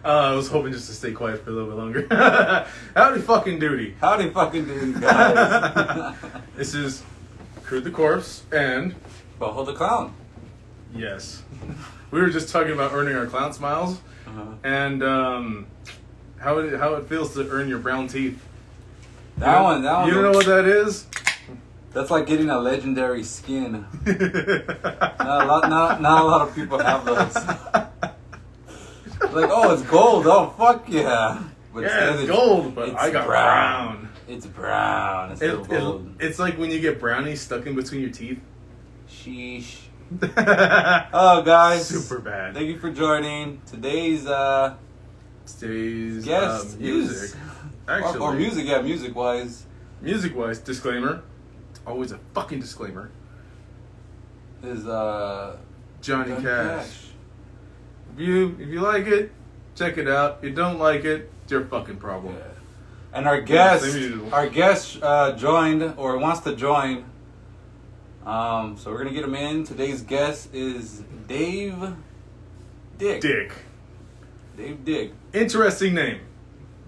I was hoping just to stay quiet for a little bit longer. Howdy fucking duty. Howdy fucking duty, guys. This is Crude the Corpse and... Behold the Clown. Yes. We were just talking about earning our clown smiles. And how it feels to earn your brown teeth. That one. You don't know what that is? That's like getting a legendary skin. Not a lot of people have those. Like, oh, it's gold. Oh, fuck yeah. But yeah, it's gold, but I got brown. It's brown. It's still gold. It's like when you get brownies stuck in between your teeth. Sheesh. Oh, guys. Super bad. Thank you for joining. Today's guest music. Actually. Or music, yeah, music-wise. Music-wise, disclaimer. It's always a fucking disclaimer. Is Johnny Cash. If you like it, check it out. If you don't like it, it's your fucking problem. Yeah. And our guest joined or wants to join. So we're gonna get him in. Today's guest is Dave Dick. Dave Dick. Interesting name.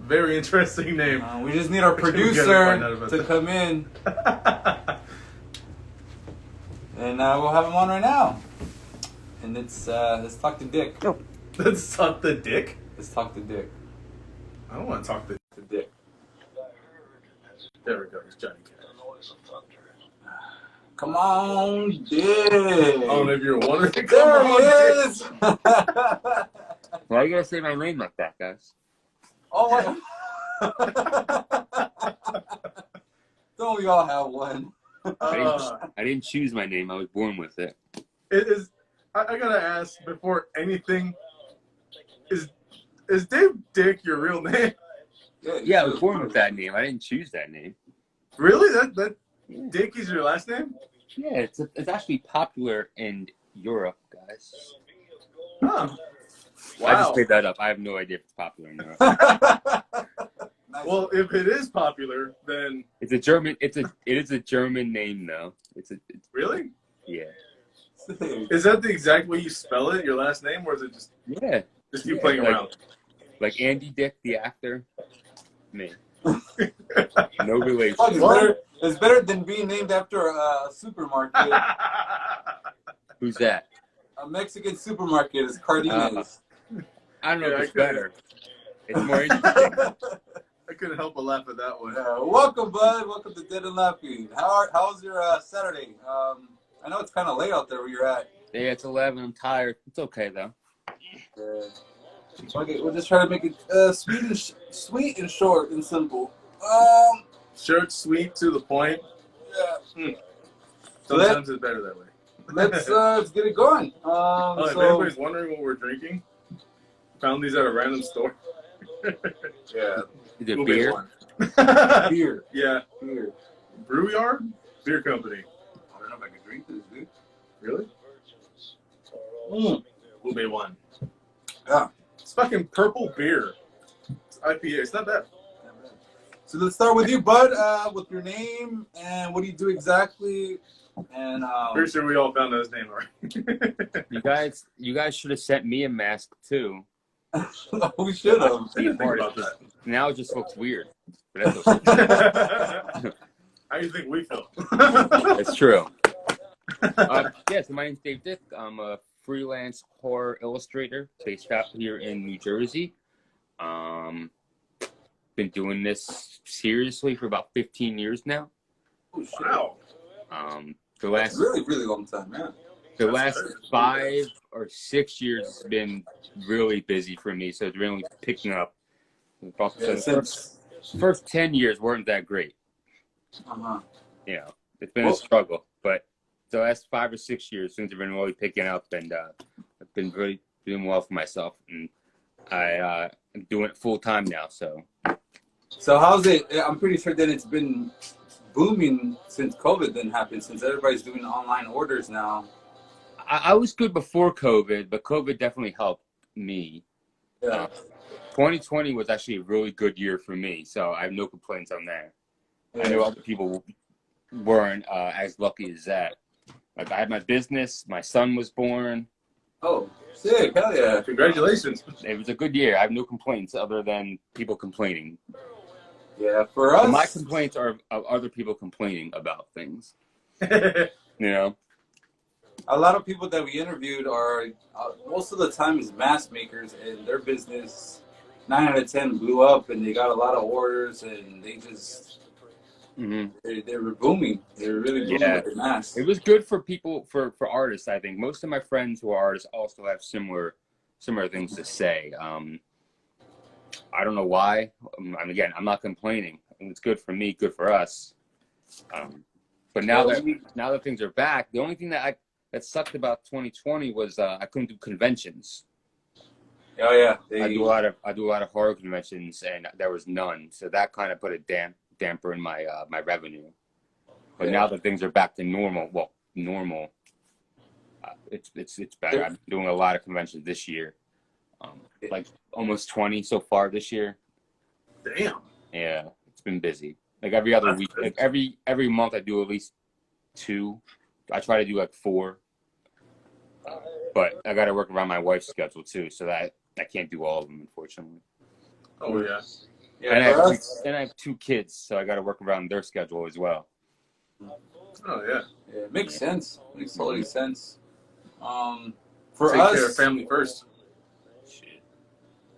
Very interesting name. We just need our producer to come in. And we'll have him on right now. And it's let's talk to Dick. Oh. Let's talk to Dick? Let's talk to Dick. I don't want to talk to Dick. There we go. It's Johnny Cash. Come on, Dick. Oh, if you're wondering, there he is. Why you gotta say my name like that, guys? Oh, don't we all have one? I didn't choose my name. I was born with it. I gotta ask before anything. Is Dave Dick your real name? Yeah, I was born with that name. I didn't choose that name. Really? That Dick is your last name? Yeah, it's actually popular in Europe, guys. Huh. Wow. I just made that up. I have no idea if it's popular in Europe. Nice. Well, if it is popular, then It's a German. It is a German name, though. It's really? Yeah. Is that the exact way you spell it, your last name, or is it just you playing around? Like Andy Dick, the actor. Me. No relation. It's better than being named after a supermarket. Who's that? A Mexican supermarket is Cardenas. I don't know if it's better. It's more interesting. I couldn't help but laugh at that one. Welcome, bud. Welcome to Dead and Laughing. How's your Saturday? I know it's kind of late out there where you're at. Yeah, it's 11. I'm tired. It's okay, though. Okay, we'll just try to make it sweet and short and simple. Short, sweet, to the point. Yeah. Sometimes it's better that way. Let's get it going. If anybody's wondering what we're drinking, found these at a random store. Yeah. Is it beer? Beer. Yeah. Beer. Brewyard? Beer company. I don't know if I can drink this, dude. Really? Ube one. Yeah. It's fucking purple beer. It's IPA. It's not bad. So let's start with you, bud, with your name and what do you do exactly? And pretty sure we all found out his name already. You guys should have sent me a mask too. We should have. Now it just looks weird. But that's okay. How do you think we feel? It's true. So my name's Dave Dick. I'm a freelance horror illustrator based out here in New Jersey. Been doing this seriously for about 15 years now. Oh, shit. Wow. That's really, really long time, man. The last 5 or 6 years has been really busy for me, so it's really picking up. First 10 years weren't that great. You know, it's been a struggle, but the last 5 or 6 years things have been really picking up, and I've been really doing well for myself, and I'm doing it full time now. So how's it? I'm pretty sure that it's been booming since COVID then happened, since everybody's doing online orders now. I was good before COVID, but COVID definitely helped me. Yeah. 2020 was actually a really good year for me, so I have no complaints on that. I know other people weren't as lucky as that. Like, I had my business, my son was born, Oh, sick! Hell yeah! Congratulations. It was a good year. I have no complaints other than people complaining. Yeah, for us, But my complaints are of other people complaining about things. You know, a lot of people that we interviewed are most of the time is mask makers, and their business 9 out of 10 blew up, and they got a lot of orders, and they just they were booming. They were really booming with the masks. It was good for people for artists. I think most of my friends who are artists also have similar things to say. I don't know why. Again, I'm not complaining. It's good for me, good for us. But now that things are back, the only thing that sucked about 2020 was I couldn't do conventions. Oh yeah, I do a lot of horror conventions, and there was none. So that kind of put a damper in my my revenue. But now that things are back to normal, it's better. I'm doing a lot of conventions this year. Like almost 20 so far this year. Damn. Yeah, it's been busy. Like every other week, like every month I do at least 2. I try to do like 4. But I got to work around my wife's schedule too, so that I can't do all of them, unfortunately. Oh yeah. Yeah. And I have 2 kids, so I got to work around their schedule as well. Oh yeah. Yeah, it makes sense. Makes totally sense. Take care of family first. Shit.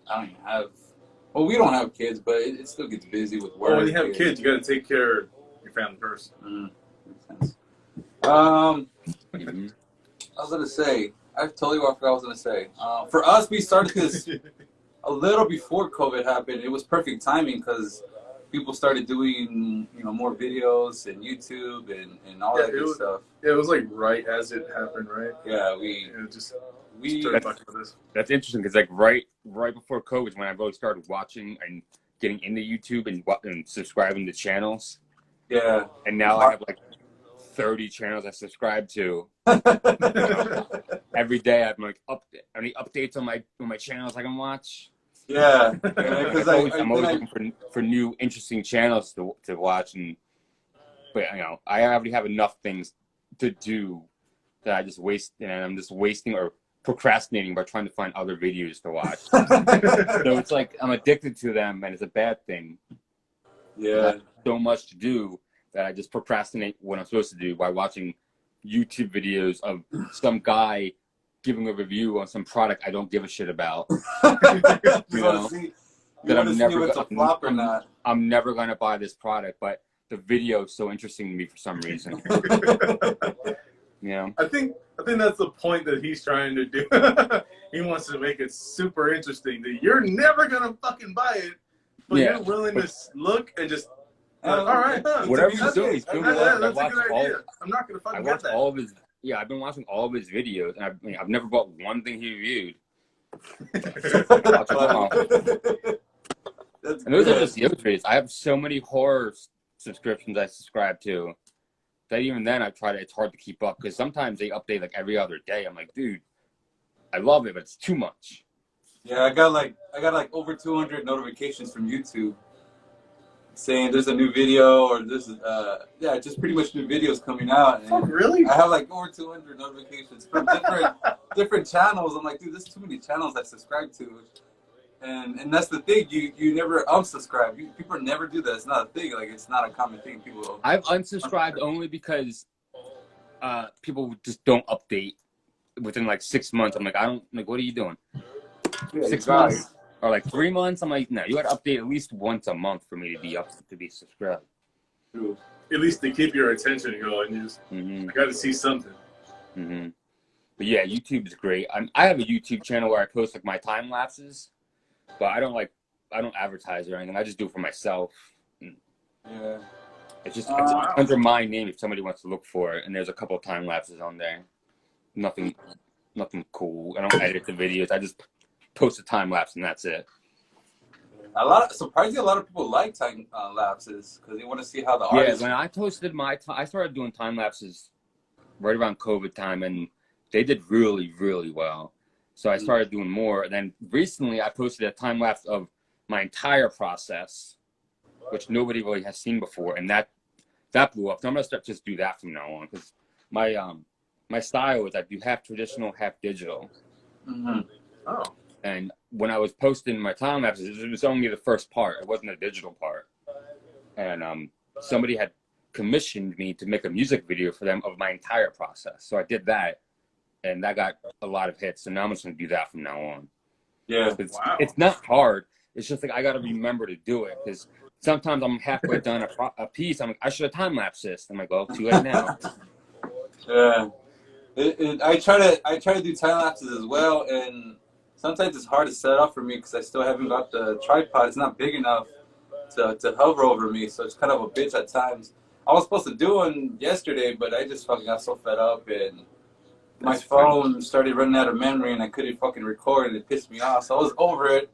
I don't even have. Well, we don't have kids, but it still gets busy with work. Well, when you have kids, you got to take care of your family first. Makes sense. I was gonna say. I totally forgot what I was gonna say. For us, we started this a little before COVID happened. It was perfect timing because people started doing, more videos and YouTube and all that good stuff. Yeah, it was like right as it happened, right? Yeah, we That's interesting because like right before COVID is when I really started watching and getting into YouTube and subscribing to channels. Yeah. And now I have like 30 channels I subscribe to. Every day I'm like any updates on my channels I can watch. Yeah, because I'm always looking for new interesting channels to watch, but I already have enough things to do that I just waste, and I'm just wasting or procrastinating by trying to find other videos to watch. So it's like I'm addicted to them, and it's a bad thing. Yeah, so much to do that I just procrastinate what I'm supposed to do by watching YouTube videos of some guy giving a review on some product I don't give a shit about. I'm never gonna buy this product, but the video is so interesting to me for some reason. I think that's the point that he's trying to do. He wants to make it super interesting that you're never gonna fucking buy it, but you're willing to look and just all right, whatever he's doing, he's doing. That's a good idea. I'm not gonna fucking get that. Yeah, I've been watching all of his videos, and I've never bought one thing he reviewed. Watch them all. And those are just the other videos. I have so many horror subscriptions I subscribe to that even then it's hard to keep up because sometimes they update like every other day. I'm like, dude, I love it, but it's too much. Yeah, I got like over 200 notifications from YouTube saying there's a new video or this is just pretty much new videos coming out. And oh, really? I have like over 200 notifications from different channels. I'm like, dude, there's too many channels I subscribe to. And that's the thing, you never unsubscribe. People never do that. It's not a thing. Like it's not a common thing. I've unsubscribed only because people just don't update within like 6 months. I'm like, what are you doing? Yeah, 6 months? Or like 3 months, I'm like, no, you got to update at least once a month for me to be subscribed. True. At least to keep your attention going. You just I got to see something. But yeah, YouTube is great. I have a YouTube channel where I post like my time lapses, but I don't advertise or anything. I just do it for myself. Yeah. It's just it's under my name if somebody wants to look for it, and there's a couple of time lapses on there. Nothing cool. I don't edit the videos. I just post a time lapse and that's it. Surprisingly, a lot of people like time lapses because they want to see how the artist. Yeah, when I posted I started doing time lapses right around COVID time, and they did really, really well. So I started doing more. And then recently, I posted a time lapse of my entire process, which nobody really has seen before, and that blew up. So I'm gonna just do that from now on because my style is I do half traditional, half digital. Mm-hmm. Oh. And when I was posting my time lapses, it was only the first part. It wasn't a digital part. And somebody had commissioned me to make a music video for them of my entire process. So I did that, and that got a lot of hits. So now I'm just going to do that from now on. Yeah. It's not hard. It's just like I got to remember to do it, because sometimes I'm halfway done a piece. I'm like, I should have time lapsed this. I'm like, oh, too late now. Yeah. I try to do time lapses as well, and sometimes it's hard to set up for me because I still haven't got the tripod. It's not big enough to hover over me, so it's kind of a bitch at times. I was supposed to do one yesterday, but I just fucking got so fed up, and my phone started running out of memory, and I couldn't fucking record, and it pissed me off. So I was over it.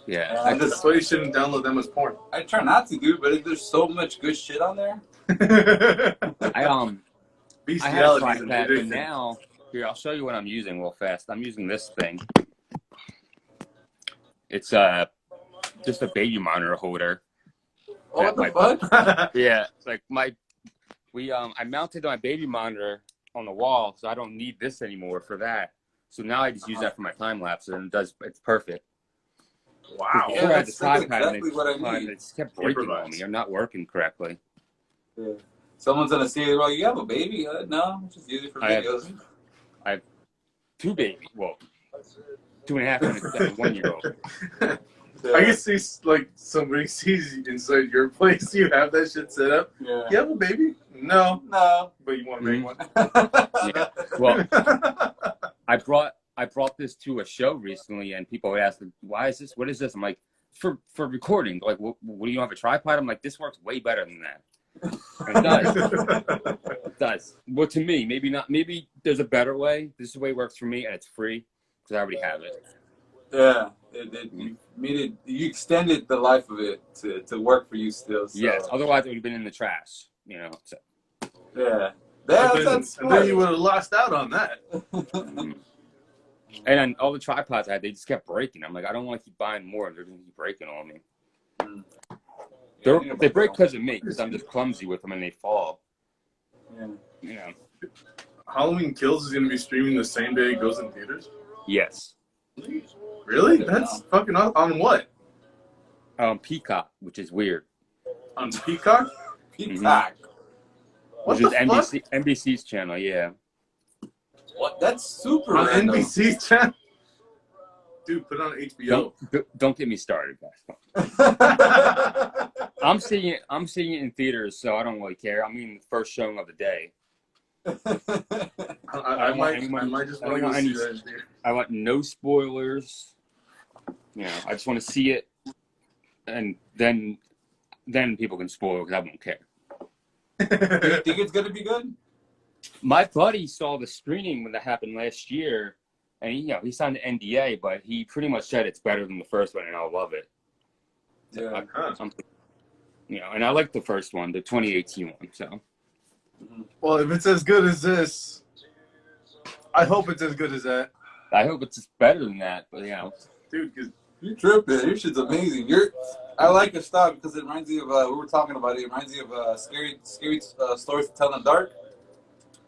Yeah, that's why you shouldn't download them as porn. I try not to, dude, but there's so much good shit on there. I had a tripod, but now here I'll show you what I'm using real fast. I'm using this thing. It's just a baby monitor holder. Oh, what the fuck? Yeah, like I mounted my baby monitor on the wall, so I don't need this anymore for that. So now I just use that for my time lapse, and it's perfect. Wow. Yeah, that's exactly what I need. It just kept breaking on me. I'm not working correctly. Yeah. Someone's gonna see it. Well, you have a baby? No, just use it for videos. I have 2 babies. Well, 2.5 and a 1-year-old. I can see like somebody sees you inside your place. You have that shit set up. Yeah. You have a baby? No. But you want to make one? Yeah. Well, I brought this to a show recently, and people would ask, "Why is this? What is this?" I'm like, "For recording." Like, what do you have a tripod? I'm like, "This works way better than that." And it does. It does. Well, to me, maybe not. Maybe there's a better way. This is the way it works for me, and it's free because I already have it. Yeah, you extended the life of it to work for you still. So. Yes. Otherwise, it would have been in the trash. You know. So. Yeah. That's and then you would have lost out on that. And then all the tripods I had, they just kept breaking. I'm like, I don't want to keep buying more. They're going to keep breaking on me. They break because of me, because I'm just clumsy with them and they fall. Yeah. You know. Halloween Kills is going to be streaming the same day it goes in theaters? Yes. Really? That's fucking awesome. On what? Peacock, which is weird. On Peacock? Peacock. What which the is fuck? NBC's channel, yeah. What? That's super on random. NBC's channel? Dude, put it on HBO. Don't get me started, guys. I'm seeing it in theaters, so I don't really care. I mean, the first showing of the day. I might just want to go see that. I want no spoilers. You know, I just want to see it, and then people can spoil because I won't care. Do you think it's gonna be good? My buddy saw the screening when that happened last year, and he signed an NDA, but he pretty much said it's better than the first one, and I'll love it. Yeah. And I like the first one, the 2018 one. So. Well, if it's as good as this, I hope it's as good as that. I hope it's better than that, but dude, because you tripping. Your shit's amazing. I like your style because it reminds me of we were talking about it. It reminds me of scary stories to tell in the dark.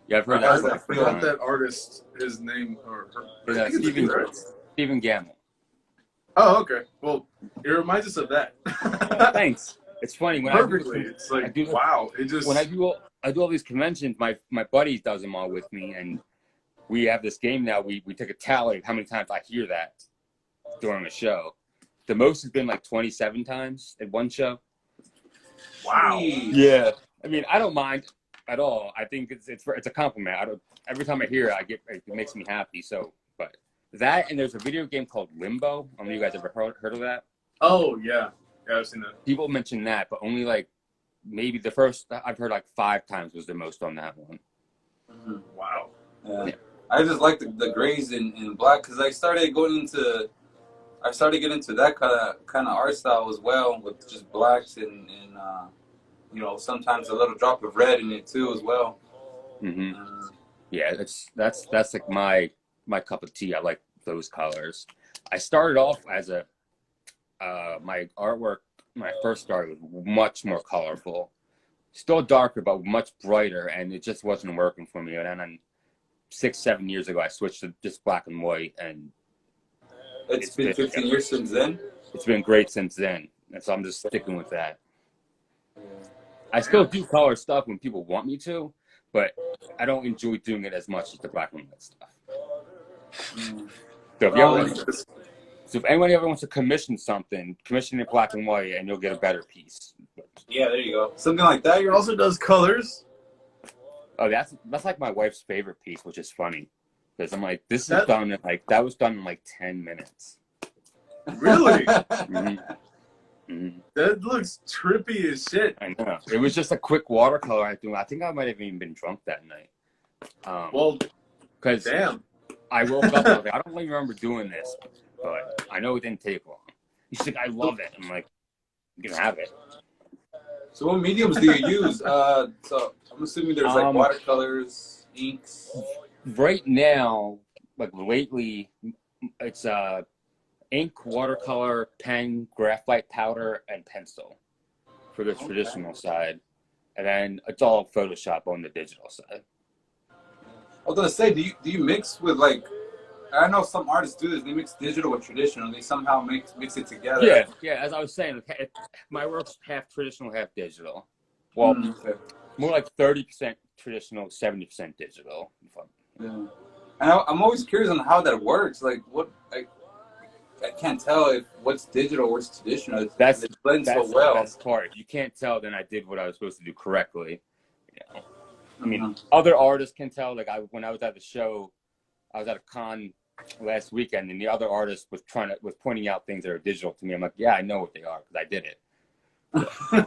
Yeah, I've heard I that. forgot that artist, his name or her. Stephen Gamble. Oh, okay. Well, it reminds us of that. Thanks. It's funny when perfectly. It's like wow. It just when I do all these conventions, my buddy does them all with me, and we have this game now. We take a tally of how many times I hear that during a show. The most has been like 27 times at one show. Wow. Yeah. I mean, I don't mind at all. I think it's a compliment. Every time I hear it, it makes me happy. So, but that, and there's a video game called Limbo. I don't know if you guys ever heard of that. Oh yeah, I've seen that. People mention that, but only like maybe the first I've heard like 5 times was the most on that one. Wow. Yeah. I just like the grays and black because I started getting into that kind of art style as well, with just blacks and sometimes a little drop of red in it too as well. Yeah, that's like my cup of tea. I like those colors. I started off as my artwork when I first started was much more colorful, still darker but much brighter, and it just wasn't working for me. And then 6-7 years ago, I switched to just black and white, and It's been 15 years since then? It's been great since then. And so I'm just sticking with that. I still do color stuff when people want me to, but I don't enjoy doing it as much as the black and white stuff. So if anyone ever wants to commission something, commission it black and white, and you'll get a better piece. Yeah, there you go. Something like that. He also does colors. Oh, that's like my wife's favorite piece, which is funny, because I'm like, this is done in that was done in like 10 minutes. Really? Mm-hmm. Mm-hmm. That looks trippy as shit. I know. It was just a quick watercolor I do. I think I might have even been drunk that night. Well, because damn. I woke up. I was like, I don't really remember doing this, but I know it didn't take long. He's like, I love it. I'm like, you can have it. So what mediums do you use? So I'm assuming there's like watercolors, inks. Right now, like lately, it's ink, watercolor, pen, graphite powder, and pencil for the traditional side. And then it's all Photoshop on the digital side. I was gonna say, do you mix with like? I know some artists do this. They mix digital with traditional. They somehow mix it together. Yeah. As I was saying, my work's half traditional, half digital. Well, more like 30% traditional, 70% digital. Yeah. And I'm always curious on how that works. Like, what? I can't tell if what's digital, what's traditional. It blends so well. The best part. If you can't tell, then I did what I was supposed to do correctly. You know? I mean, other artists can tell. Like when I was at the show, I was at a con last weekend, and the other artist was pointing out things that are digital to me. I'm like, yeah, I know what they are because I did it.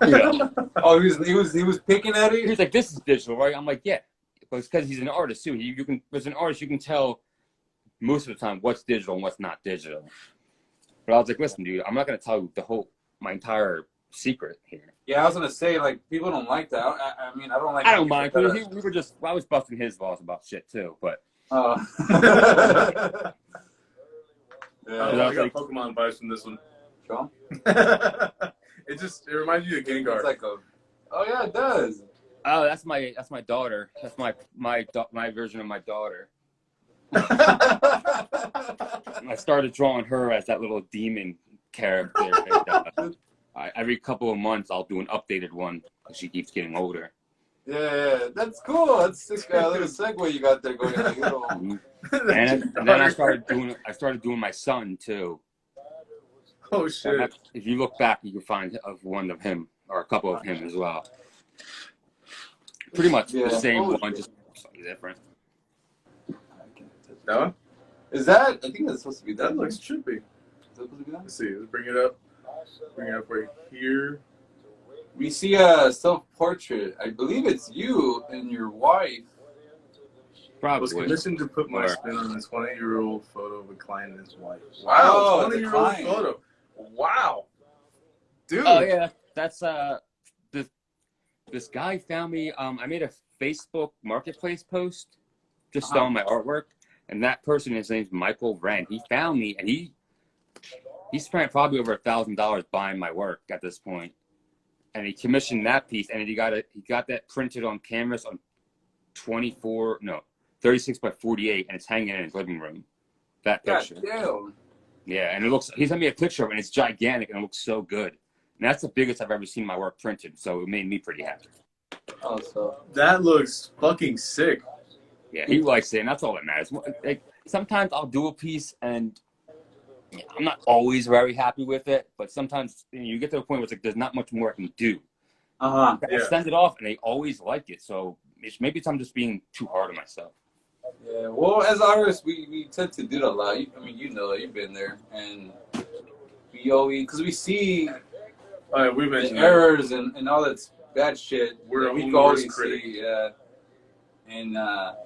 You know? Oh, he was picking at it. He was like, "This is digital, right?" I'm like, "Yeah," but it's because he's an artist too. As an artist, you can tell most of the time what's digital and what's not digital. But I was like, "Listen, dude, I'm not gonna tell you my entire secret here." Yeah, I was gonna say, like, people don't like that. I mean, I don't like. I don't mind. I was busting his balls about shit too, but. Yeah, I got Pokemon vibes from this one. Sean? It reminds you of Gengar. It's like oh yeah, it does. Oh, that's my daughter. That's my version of my daughter. I started drawing her as that little demon character. And, every couple of months, I'll do an updated one because she keeps getting older. Yeah, that's cool. That's a little segue you got there going. Like, and then I started doing my son too. Oh shit! If you look back, you can find one of him or a couple of him as well. Pretty much the same one, just slightly different. That one? Is that? I think that's supposed to be that. That looks trippy. Is that supposed to be that? Let's see. Let's bring it up. Bring it up right here. We see a self-portrait. I believe it's you and your wife. Probably. I was commissioned to put my spin on a 20-year-old photo of a client and his wife. Wow, 20-year-old photo. Wow. Dude. Oh, yeah. That's, this guy found me. I made a Facebook marketplace post just selling my artwork. And that person, his name's Michael Wren. He found me, and he spent probably over $1,000 buying my work at this point. And he commissioned that piece, and he got that printed on canvas on 36 by 48, and it's hanging in his living room. That picture. God, yeah, and he sent me a picture of it, and it's gigantic, and it looks so good. And that's the biggest I've ever seen my work printed, so it made me pretty happy. Oh, so that looks fucking sick. Yeah, he likes it, and that's all that matters. Like, sometimes I'll do a piece, and I'm not always very happy with it, but sometimes you get to a point where it's like there's not much more I can do. I send it off, and they always like it. So maybe I'm just being too hard on myself. Yeah, well, as artists, we tend to do that a lot. I mean, you know, you've been there, and we always because we see we mentioned errors and all that bad shit. We always critic. See, and I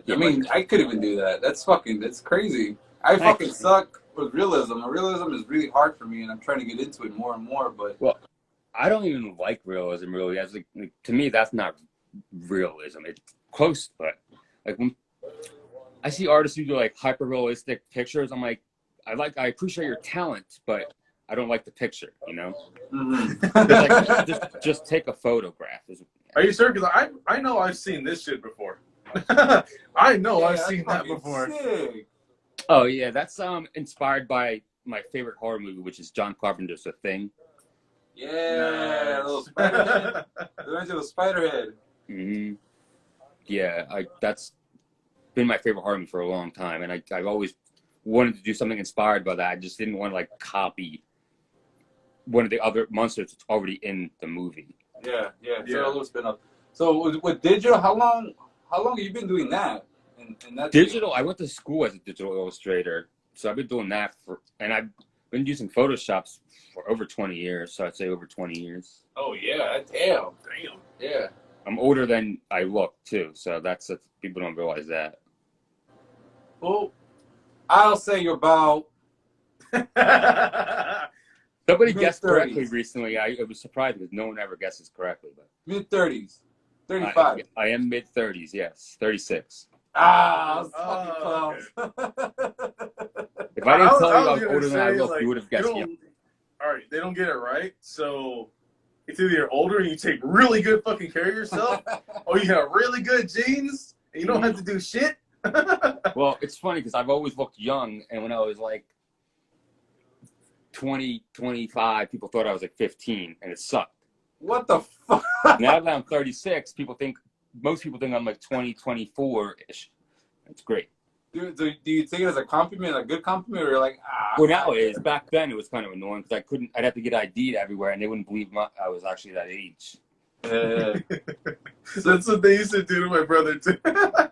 mean, I couldn't even do that. That's crazy. I fucking suck with realism. Realism is really hard for me, and I'm trying to get into it more and more. But I don't even like realism really. As like to me, that's not realism. It's close, but like when I see artists who do like hyper realistic pictures, I'm like, I appreciate your talent, but I don't like the picture. You know, like, just take a photograph. Are you sure? Because I know I've seen this shit before. I know I've seen that before. Sick. Oh yeah, that's inspired by my favorite horror movie, which is John Carpenter's The Thing. Yeah, little spider head. It reminds you of a spider head. Mm-hmm. Yeah, that's been my favorite horror movie for a long time, and I've always wanted to do something inspired by that. I just didn't want to like copy one of the other monsters that's already in the movie. Yeah. So a little spin off. So with digital, how long have you been doing that? And that's Digital, I went to school as a digital illustrator, so I've been doing that and I've been using Photoshop for over 20 years. So I'd say over 20 years. Oh yeah, damn. Yeah. I'm older than I look too, so that's people don't realize that. Well, I'll say you're about. Somebody guessed correctly recently. I was surprised because no one ever guesses correctly. But mid-30s, 35. I am mid-30s, yes, 36. I was fucking close. If I didn't tell you I was older than I look, you would have guessed. All right, they don't get it right, so it's either you're older and you take really good fucking care of yourself, or you have really good genes and you don't have to do shit. Well, it's funny because I've always looked young, and when I was like 20, 25, people thought I was like 15, and it sucked. What the fuck? Now that I'm 36, most people think I'm like 20, 24-ish. It's great. Do you take it as a compliment, a good compliment, or you're like, Well, now it is. Back then, it was kind of annoying because I'd have to get ID'd everywhere, and they wouldn't believe I was actually that age. That's what they used to do to my brother too.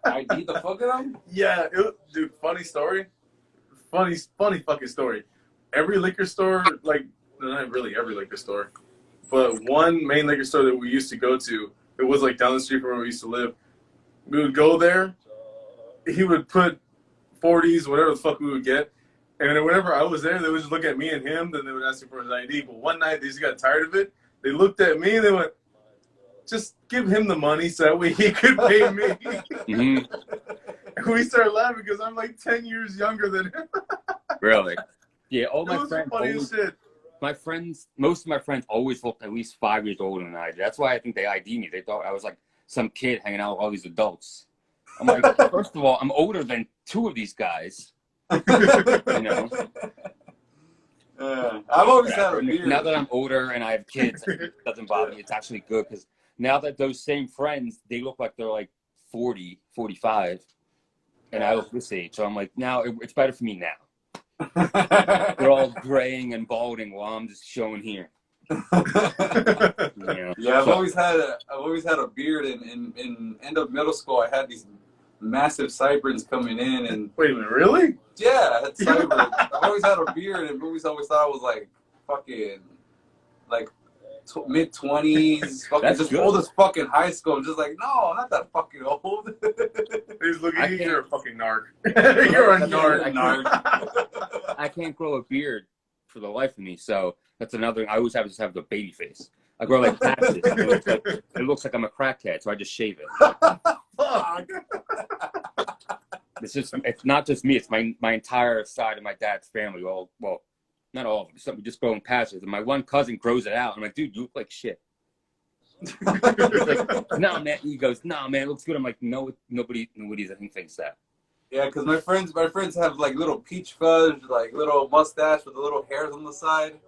ID the fuck out of him? Yeah, dude. Funny story. Funny fucking story. Every liquor store, like not really every liquor store, but one main liquor store that we used to go to, it was like down the street from where we used to live. We would go there. He would put 40s, whatever the fuck we would get. And then whenever I was there, they would just look at me and him. Then they would ask me for his ID. But one night, they just got tired of it. They looked at me and they went, just give him the money so that way he could pay me. Mm-hmm. And we started laughing because I'm like 10 years younger than him. Really? Yeah, all my friends, most of my friends always looked at least 5 years older than I did. That's why I think they ID me. They thought I was like some kid hanging out with all these adults. I'm like, first of all, I'm older than two of these guys. You know? I've always had a beard. Now that I'm older and I have kids, it doesn't bother me. It's actually good because now that those same friends, they look like they're like 40, 45, and I look this age. So I'm like, now it's better for me now. They're all graying and balding while I'm just showing here. Yeah, I've always had a beard. In end of middle school, I had these massive sideburns coming in, and wait a minute, really? Yeah, I had sideburns. I've always had a beard, and movies always thought I was like fucking like mid-20s, fucking just old as fucking high school. I'm just like, no, I'm not that fucking old. He's looking at you, you're a fucking narc. You're a narc. I can't grow a beard for the life of me, so that's another thing. I always have to have the baby face. I grow like patches. It looks like I'm a crackhead, so I just shave it. Fuck. It's not just me. It's my entire side of my dad's family. Well, not all of them. Some just grow in patches. And my one cousin grows it out. I'm like, dude, you look like shit. He's like, no, man. He goes, no, man, it looks good. I'm like, no, nobody thinks that. Yeah, because my friends have like little peach fuzz, like little mustache with the little hairs on the side,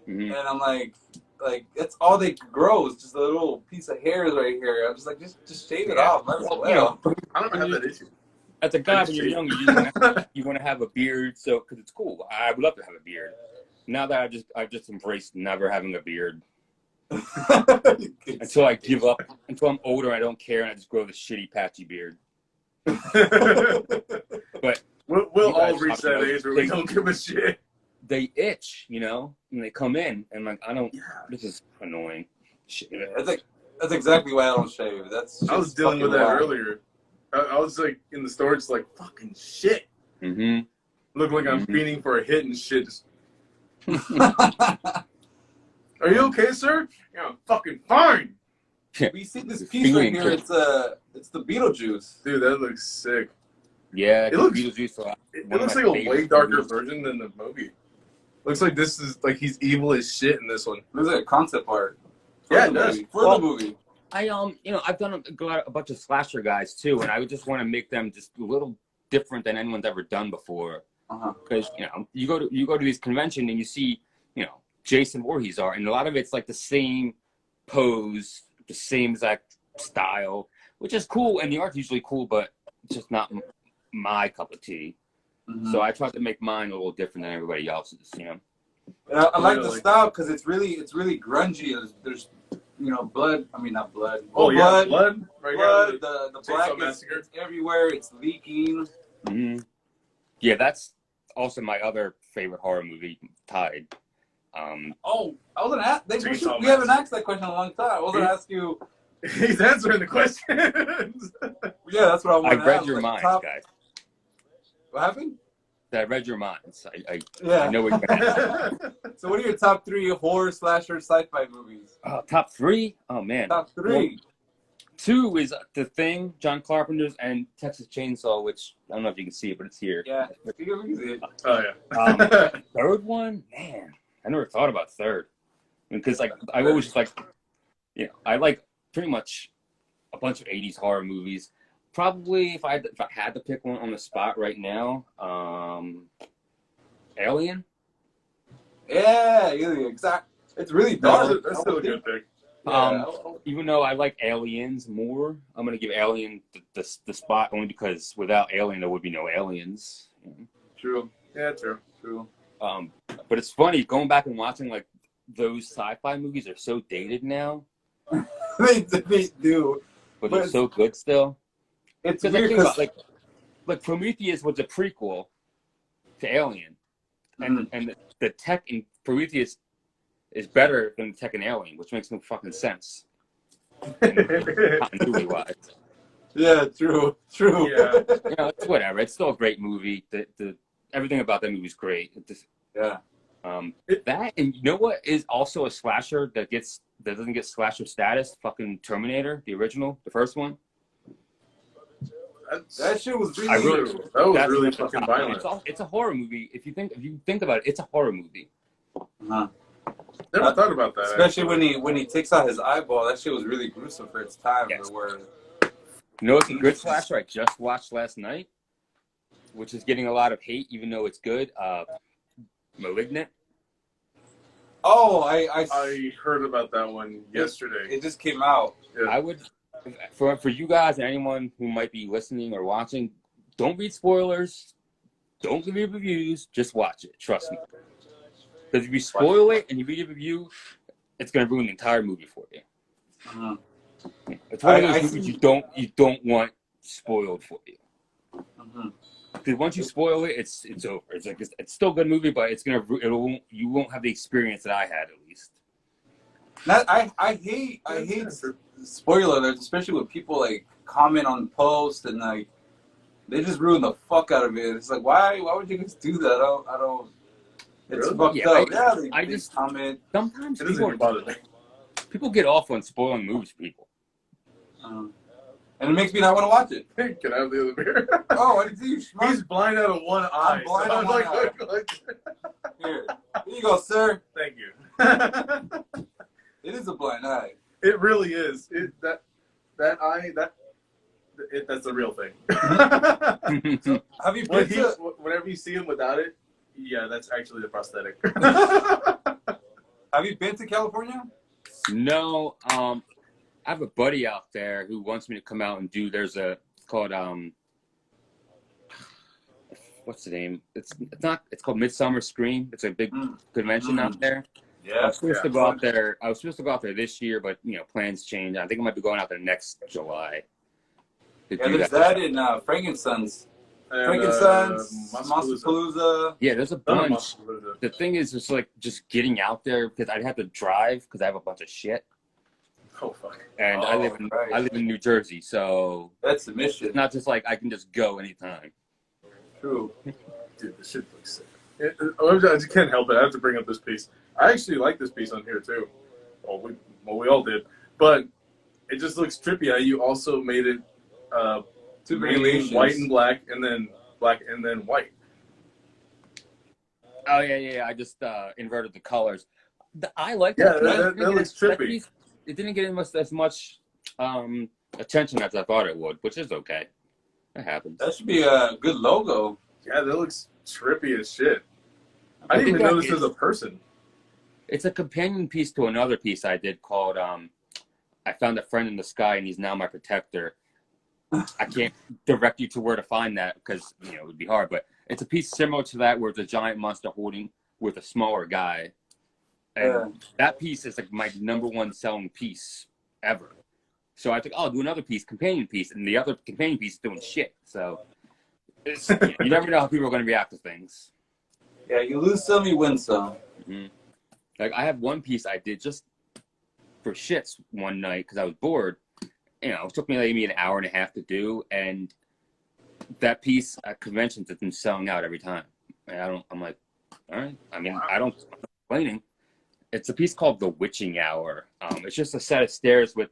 and I'm like that's all they grow is just a little piece of hairs right here. I'm just like, just shave it off. You know, I don't have that issue. As a guy, when you're young, you want to have a beard, so because it's cool. I would love to have a beard. Now that I've just embraced never having a beard until I give up. Until I'm older, I don't care, and I just grow this shitty patchy beard. But we'll all reach that age where we don't give a shit. They itch, you know, when they come in, and like I don't. Yeah. This is annoying. Shit. Yeah, that's exactly why I don't shave. I was dealing with that earlier. I was like in the store, just like fucking shit. Look like I'm fiending for a hit and shit. Are you okay, sir? Yeah, I'm fucking fine. We see this piece right here. It's the Beetlejuice. Dude, that looks sick. Yeah, it looks Beetlejuice. It looks like a way darker version than the movie. Looks like this is like he's evil as shit in this one. Looks like concept art. Yeah, it does. For the movie. I've done a bunch of slasher guys too, and I would just want to make them just a little different than anyone's ever done before. Because you go to these convention and you see Jason Voorhees art, and a lot of it's like the same pose, the same exact style, which is cool, and the art's usually cool, but it's just not my cup of tea. So I try to make mine a little different than everybody else's. And I like the style because it's really grungy. There's blood. I mean, not blood. Oh, yeah, blood. Right blood. The black is it's everywhere. It's leaking. Yeah, that's also my other favorite horror movie, Tide. I was gonna ask. We haven't asked that question in a long time. I was gonna ask you. He's answering the question. Yeah, that's what I want to ask. I read your minds, guys. What happened? I read your minds. I know what you're going to ask. So what are your top 3 horror, slasher, sci-fi movies? Top 3? Oh, man. Top 3. Well, 2 is The Thing, John Carpenter's, and Texas Chainsaw, which I don't know if you can see it, but it's here. Yeah, you can see it. Oh, yeah. Third one? Man, I never thought about third. Because, I always just I like pretty much a bunch of 80s horror movies. Probably, if I had to pick one on the spot right now, Alien. Yeah, exactly. It's really dark. That's still a good pick. Even though I like Aliens more, I'm gonna give Alien the spot only because without Alien there would be no aliens. True. Yeah, true. But it's funny going back and watching those sci-fi movies are so dated now. they do, but they're so good still. It's weird because like Prometheus was a prequel to Alien, and the tech in Prometheus is better than the tech in Alien, which makes no fucking sense. Continuity wise. Yeah, true. Yeah. It's whatever. It's still a great movie. The everything about that movie is great. Yeah. That, and you know what is also a slasher that doesn't get slasher status? Fucking Terminator, the original, the first one. That shit was really that was really fucking violent. It's a horror movie. If you think about it, it's a horror movie. Never thought about that. Especially when he takes out his eyeball, that shit was really gruesome for its time. Yes. It's a good slasher I just watched last night, which is getting a lot of hate, even though it's good. Malignant. Oh, I heard about that one yesterday. It just came out. Yeah. I would, for you guys and anyone who might be listening or watching, don't read spoilers, don't read reviews, just watch it. Trust me. Because if you spoil it and you read a review, it's gonna ruin the entire movie for you. It's one of those movies you don't want spoiled for you. Because once you spoil it, it's over. It's still a good movie, but you won't have the experience that I had at least. I hate spoiler alerts, especially when people comment on posts and they just ruin the fuck out of it. It's like why would you guys do that? I don't. It's fucked up. They just comment. Sometimes people get off on spoiling movies for people. And it makes me not want to watch it. Hey, can I have the other beer? Oh, I didn't see you. He's blind out of one eye. I'm blind out of one eye. Here you go, sir. Thank you. It is a blind eye. It really is. That eye, that's a real thing. So, have you been whenever you see him without it, yeah, that's actually the prosthetic. Have you been to California? No. I have a buddy out there who wants me to come out and do. It's called what's the name? It's called Midsummer Scream. It's a big convention out there. Yeah. I was supposed to go out there. This year, but plans change. I think I might be going out there next July. There's that in Frankenstein's. Monsterpalooza. Yeah, there's a bunch. The thing is, just getting out there because I'd have to drive because I have a bunch of shit. Oh fuck! And I live in New Jersey, so that's the mission. It's not just I can just go anytime. True. Dude, this shit looks sick. I just can't help it. I have to bring up this piece. I actually like this piece on here too. Well, we all did, but it just looks trippy. How you also made it mainly white and black, and then black and then white. Oh yeah. I just inverted the colors. I like that. Yeah, that looks trippy. It didn't get as much attention as I thought it would, which is okay. It happens. That should be a good logo. Yeah, that looks trippy as shit. I didn't even know this was a person. It's a companion piece to another piece I did called I Found a Friend in the Sky and He's Now My Protector. I can't direct you to where to find that because, you know, it would be hard, but it's a piece similar to that where it's a giant monster holding with a smaller guy. And that piece is like my #1 selling piece ever. So I think, oh, I'll do another piece, companion piece, and the other companion piece is doing shit. So it's, you never know how people are going to react to things. Yeah, you lose some, you win some. Mm-hmm. Like I have one piece I did just for shits one night because I was bored. You know, it took me like maybe an hour and a half to do, and that piece at conventions has been selling out every time. And I'm like, all right. I mean, I'm not complaining. It's a piece called The Witching Hour. It's just a set of stairs with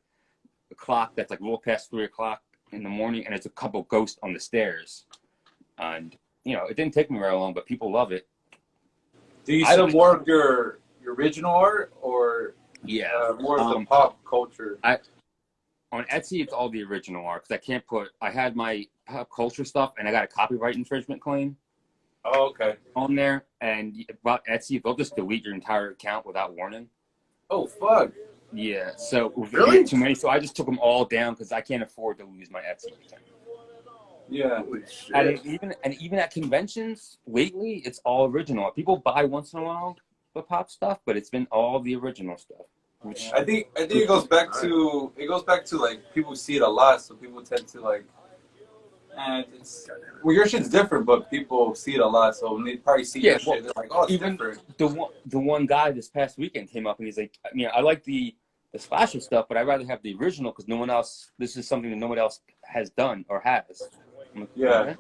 a clock that's like a little past 3 o'clock in the morning, and it's a couple ghosts on the stairs. And you know, it didn't take me very long, but people love it. Do you sell more of your original art, or more of the pop culture? On Etsy, it's all the original art because I can't put. I had my pop culture stuff, and I got a copyright infringement claim. Oh, okay. On there, and about Etsy, they'll just delete your entire account without warning. Oh fuck. Yeah. So really too many. So I just took them all down because I can't afford to lose my Etsy account. Yeah. Holy shit. And even at conventions lately, it's all original. People buy once in a while the pop stuff, but it's been all the original stuff. Which I think it goes back to like people see it a lot, so people tend to like. And it's your shit's different, but people see it a lot, so when they probably see your shit, they're like, "Oh, it's even different." The one guy this past weekend came up and he's like, I like the splasher stuff, but I'd rather have the original because no one else. This is something that no one else has done or has. I'm like, yeah. Okay.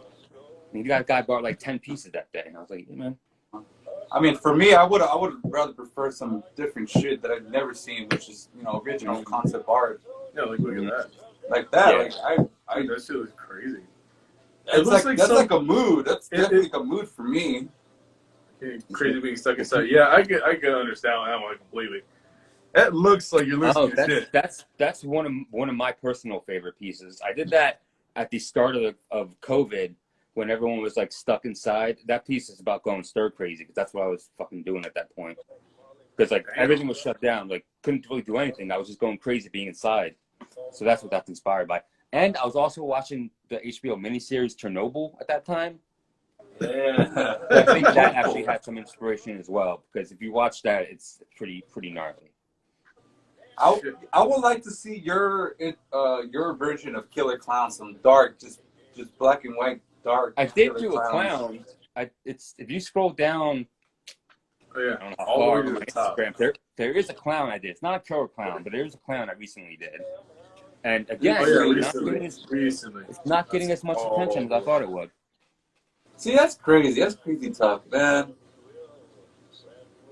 And the guy bought like 10 pieces that day, and I was like, hey, man. I mean, for me, I would rather prefer some different shit that I've never seen, which is original concept art. Yeah, like look at that. Like that, Yeah. like that shit looks crazy. It's that's like a mood. That's definitely a mood for me. Crazy being stuck inside. Yeah, I can understand that one completely. That looks like you're losing your shit. That's one of my personal favorite pieces. I did that at the start of COVID when everyone was like stuck inside. That piece is about going stir crazy because that's what I was fucking doing at that point. Because like everything was shut down, like couldn't really do anything. I was just going crazy being inside. So that's what that's inspired by. And I was also watching the HBO miniseries Chernobyl at that time. Yeah, I think that actually had some inspiration as well. Because if you watch that, it's pretty gnarly. I would like to see your version of Killer Clown, some dark, just black and white dark. I did do a clown. It's if you scroll down. Oh, yeah. I don't know how All the far way to on the my top. Instagram. There is a clown I did. It's not a killer clown, but there is a clown I recently did. And again, it's not getting as much attention as I thought it would. See, that's crazy. That's crazy tough, man.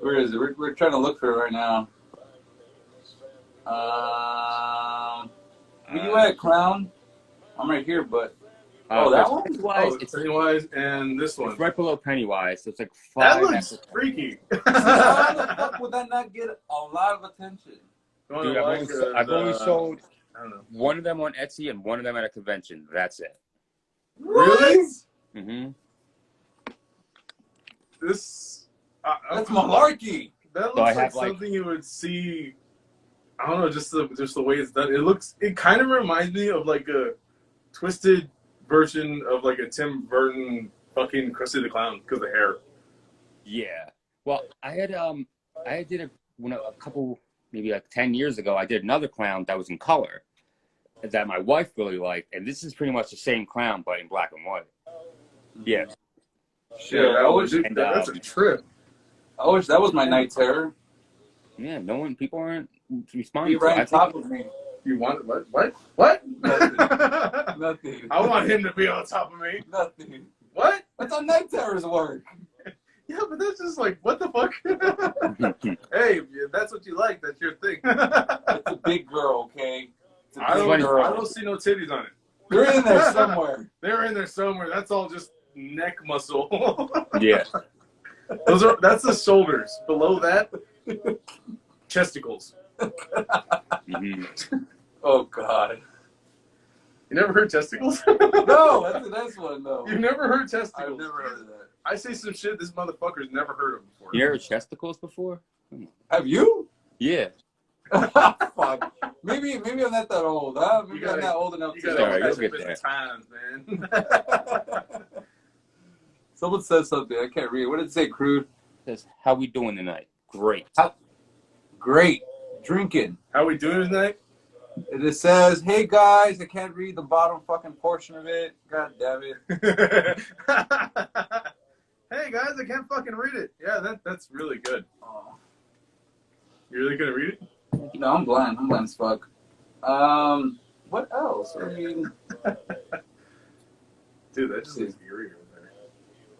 Where is it? We're trying to look for it right now. Where you at, clown? I'm right here, but that one? Pennywise, it's Pennywise and this one. It's right below Pennywise. So it's like 5. That looks freaky. How the fuck would that not get a lot of attention? Dude, I've only sold one of them on Etsy and one of them at a convention. That's it. Really? Mm-hmm. That's malarkey. That looks like something you would see. I don't know, just the way it's done. It kind of reminds me of like a twisted version of like a Tim Burton fucking Krusty the Clown because of the hair. Yeah. Well, I did a couple, maybe like 10 years ago. I did another clown that was in color that my wife really liked, and this is pretty much the same clown but in black and white. Yeah. Shit, that's a trip. I wish that was my night terror. Yeah, people aren't responding. Be right on top of me. You want what? Nothing. Nothing. I want him to be on top of me. Nothing. What? That's how night terrors work. Yeah, but that's just like, what the fuck? Hey, if that's what you like, that's your thing. It's a big girl, okay? I don't see no titties on it. They're in there somewhere. They're in there somewhere. That's all just neck muscle. Yeah. That's the shoulders. Below that, chesticles. Mm-hmm. Oh God. You never heard testicles? No, that's the next one, though. You've never heard testicles? I've never heard of that. I say some shit this motherfucker's never heard of before. You ever heard testicles before? Have you? Yeah. Fuck. Maybe I'm not that old, huh? Maybe I'm not old enough You to. gotta Sorry, you'll get visit there. times, man. Someone said something. I can't read. What did it say, Crude? It says, how we doing tonight? Great. Great. Drinking. How we doing tonight? It says, hey guys, I can't read the bottom fucking portion of it. God damn it. Hey guys, I can't fucking read it. Yeah, that's really good. Oh. You really gonna read it? No, I'm blind. I'm blind as fuck. What else? I mean, dude, that just looks eerie over there.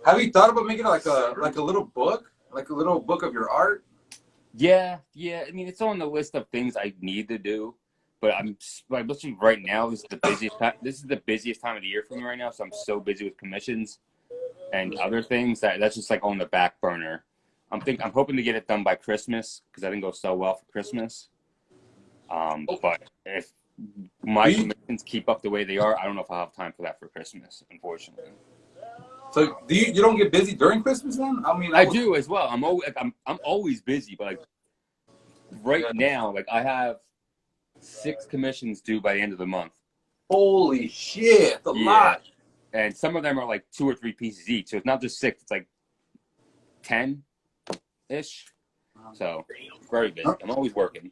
have you thought about making like a little book? Like a little book of your art? Yeah. I mean, it's on the list of things I need to do, but I'm like literally right now. This is the busiest time. This is the busiest time of the year for me right now. So I'm so busy with commissions and other things that's just like on the back burner. I'm hoping to get it done by Christmas because I didn't go so well for Christmas. But if my commissions keep up the way they are, I don't know if I'll have time for that for Christmas, unfortunately. So do you don't get busy during Christmas then? I mean, I do as well. I'm always busy, but like right now, like I have 6 commissions due by the end of the month. Holy shit, a lot. And some of them are like 2 or 3 pieces each, so it's not just 6; it's like 10-ish. So very busy. I'm always working.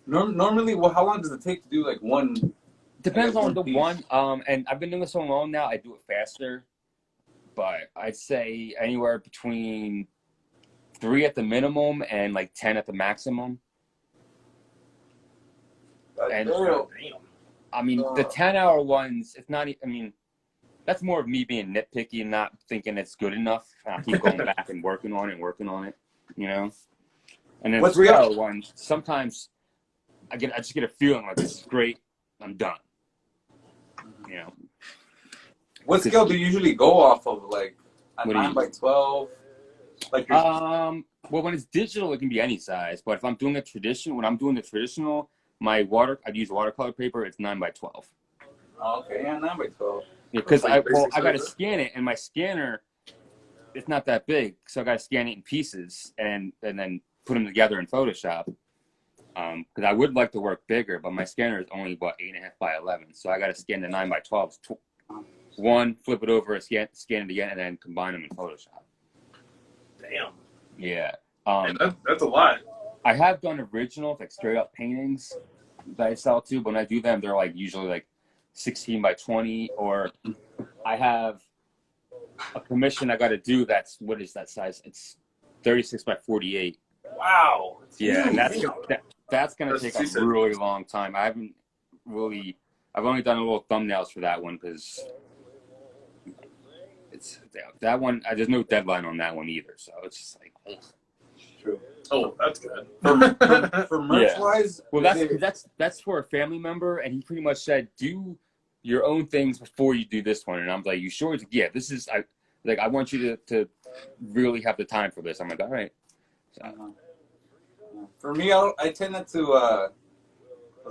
Normally, well, how long does it take to do like one? Depends on the piece? one. And I've been doing this so long now, I do it faster. But I'd say anywhere between 3 at the minimum and like 10 at the maximum. And I mean, the 10-hour ones, it's not. I mean, that's more of me being nitpicky and not thinking it's good enough. I keep going back and working on it, you know. And then 3-hour ones, sometimes I just get a feeling like this is great. I'm done. You know. What scale do you usually go off of? Like a 9x12? Like well, when it's digital, it can be any size. But if I'm doing when I'm doing the traditional, I'd use watercolor paper. It's 9x12. Oh, okay, yeah, 9x12. Yeah, because I got to scan it, and my scanner, it's not that big, so I got to scan it in pieces and then put them together in Photoshop. Because I would like to work bigger, but my scanner is only about 8.5 by 11, so I got to scan the 9x12s. One, flip it over, scan it again, and then combine them in Photoshop. Damn. Yeah. That's a lot. I have done originals, like straight up paintings that I sell too, but when I do them, they're like usually like 16 by 20, or I have a commission I got to do that's, what is that size? It's 36 by 48. Wow. Yeah, and that's going to take a really long time. I've only done a little thumbnails for that one because that one, there's no deadline on that one either, so it's just like, ugh. True. Oh, that's good. For merch wise, well, that's for a family member, and he pretty much said, do your own things before you do this one. And I'm like, you sure? He's like, yeah, this is I want you to really have the time for this. I'm like, all right. So. For me, I tend not to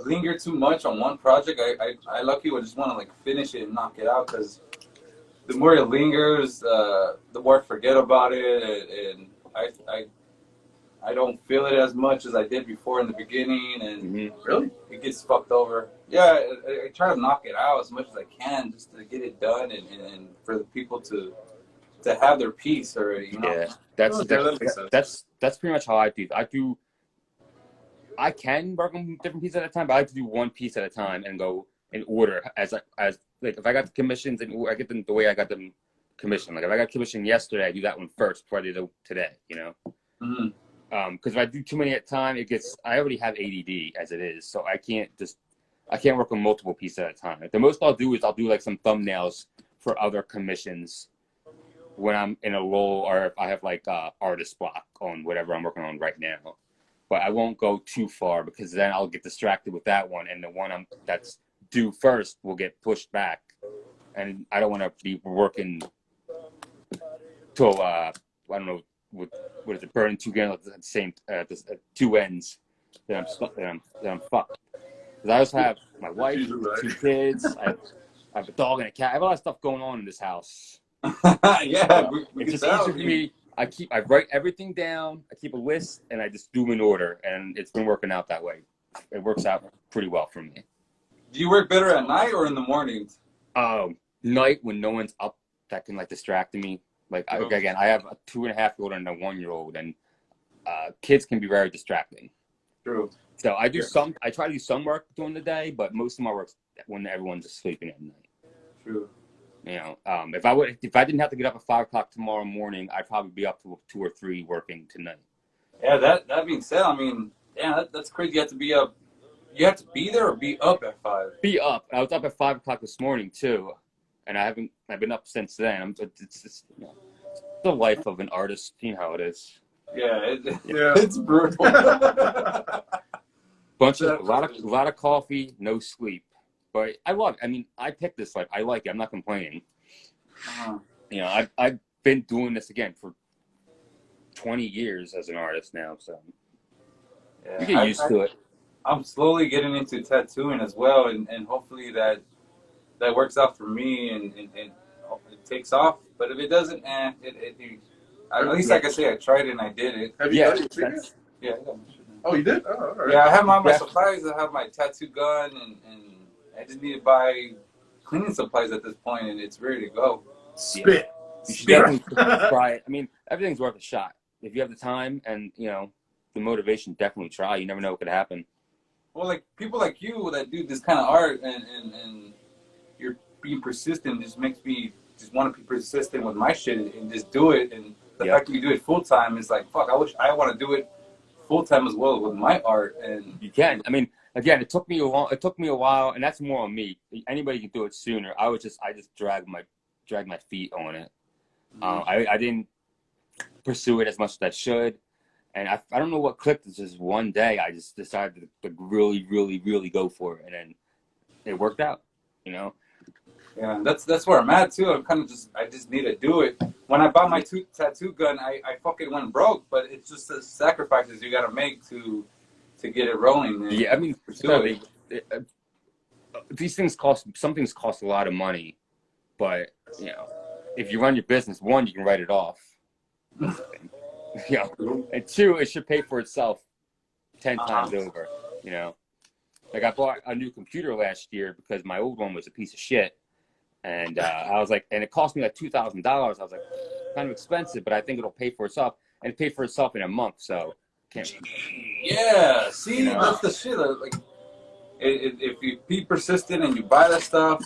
linger too much on one project. I lucky would just want to like finish it and knock it out, because the more it lingers, the more I forget about it, and I don't feel it as much as I did before in the beginning, and really it gets fucked over. Yeah, I try to knock it out as much as I can just to get it done, and for the people to have their piece already. You know? Yeah, that's pretty much how I do. I can work on different pieces at a time, but I like to do one piece at a time and go in order as like if I got the commissions and I get them the way I got them commissioned. Like if I got commissioned yesterday, I do that one first before I do it today. You know. Mm-hmm. Because if I do too many at a time, I already have ADD as it is, so I can't work on multiple pieces at a time. Like the most I'll do is I'll do like some thumbnails for other commissions when I'm in a lull, or if I have like artist block on whatever I'm working on right now. But I won't go too far, because then I'll get distracted with that one, and the one that's due first will get pushed back, and I don't want to be working till I don't know. What is it? Burning 2 candles at the same at 2 ends. Then I'm stuck. Then I'm fucked. Because I also have my wife, 2 kids. I have a dog and a cat. I have a lot of stuff going on in this house. Yeah, it's just easier for me. I write everything down. I keep a list, and I just do them in order, and it's been working out that way. It works out pretty well for me. Do you work better at night or in the mornings? Night when no one's up that can like distract me. Like again, I have a 2.5-year-old and a 1-year-old, and kids can be very distracting. True. So I try to do some work during the day, but most of my work's when everyone's sleeping at night. True. You know, if I didn't have to get up at 5 o'clock tomorrow morning, I'd probably be up to 2 or 3 working tonight. Yeah, that being said, I mean, yeah, that's crazy. You have to be up. You have to be there or be up at 5. Be up. I was up at 5 o'clock this morning too, and I've been up since then. It's just the life of an artist. You know how it is. Yeah, it's brutal. A lot of coffee, no sleep. But I love it. I mean, I picked this life. I like it. I'm not complaining. You know, I've been doing this again for 20 years as an artist now, so you get used to it. I'm slowly getting into tattooing as well, and hopefully that works out for me and it takes off. But if it doesn't, at least like I say, I tried it and I did it. Have you done it? Yeah. Oh, you did? Oh, all right. Yeah, I have my supplies. I have my tattoo gun, and I just need to buy cleaning supplies at this point, and it's ready to go. Spit. You should definitely try it. I mean, everything's worth a shot. If you have the time and, you know, the motivation, definitely try. You never know what could happen. Well, like people like you that do this kind of art and you're being persistent just makes me just want to be persistent with my shit and just do it. And the fact that you do it full time is like, fuck, I wish I want to do it full time as well with my art. And you can. I mean, again, it took me a while, and that's more on me. Anybody can do it sooner. I just drag my feet on it. I didn't pursue it as much as I should. And I don't know what clicked. It's just one day I just decided to really, really, really go for it, and then it worked out. You know. Yeah, that's where I'm at too. I just need to do it. When I bought my tattoo gun, I fucking went broke. But it's just the sacrifices you got to make to get it rolling. Yeah, I mean, these things cost. Some things cost a lot of money, but you know, if you run your business, 1, you can write it off. Yeah, and 2, it should pay for itself 10 times over. You know, like I bought a new computer last year because my old one was a piece of shit, and I was like, and it cost me like $2,000. I was like, kind of expensive, but I think it'll pay for itself, and it paid for itself in a month. So, yeah, see, you know? That's the shit. Like, if you be persistent and you buy that stuff,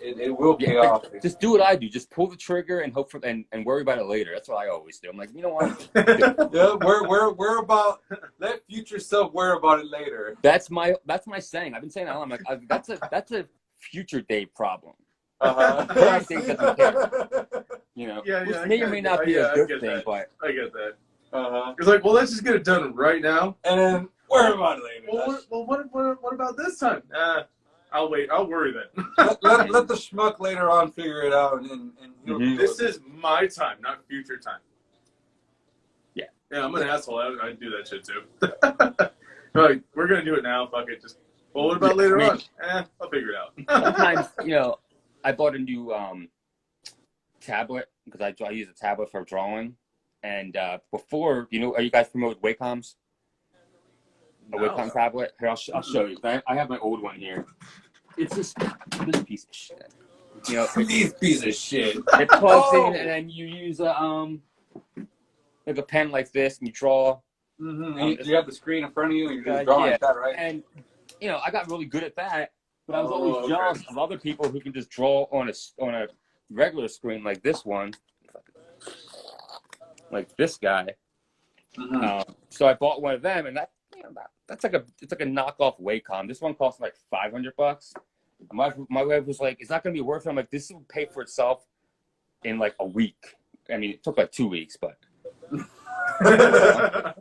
it will pay off. Just do what I do. Just pull the trigger and hope for and worry about it later. That's what I always do. I'm like, you know what? Yeah, we're about let future self worry about it later. That's my saying. I've been saying that. I'm like, that's a future day problem. Current day doesn't care. You know, which may or may not be a good thing, but I get that. It's like, well, let's just get it done right now, and then worry about it later. Well, what about this time? I'll wait. I'll worry then. let the schmuck later on figure it out, and this is my time, not future time. Yeah, I'm an asshole. I do that shit too. Like, we're gonna do it now. Fuck it. Just what about later on? I'll figure it out. Sometimes, you know, I bought a new tablet because I use a tablet for drawing, and before, you know, are you guys familiar with Wacom's? A Wacom tablet. Here, I'll show you. I have my old one here. It's just this piece of shit. You know, these piece of shit. It plugs in, and then you use like a pen like this, and you draw. You have the screen in front of you, and you're just drawing like that, right? And you know, I got really good at that, but I was always jealous of other people who can just draw on a regular screen like this one, like this guy. So I bought one of them, and it's like a knockoff Wacom. This one costs like $500. My wife was like, "It's not gonna be worth it." I'm like, "This will pay for itself in like a week." I mean, it took like 2 weeks, but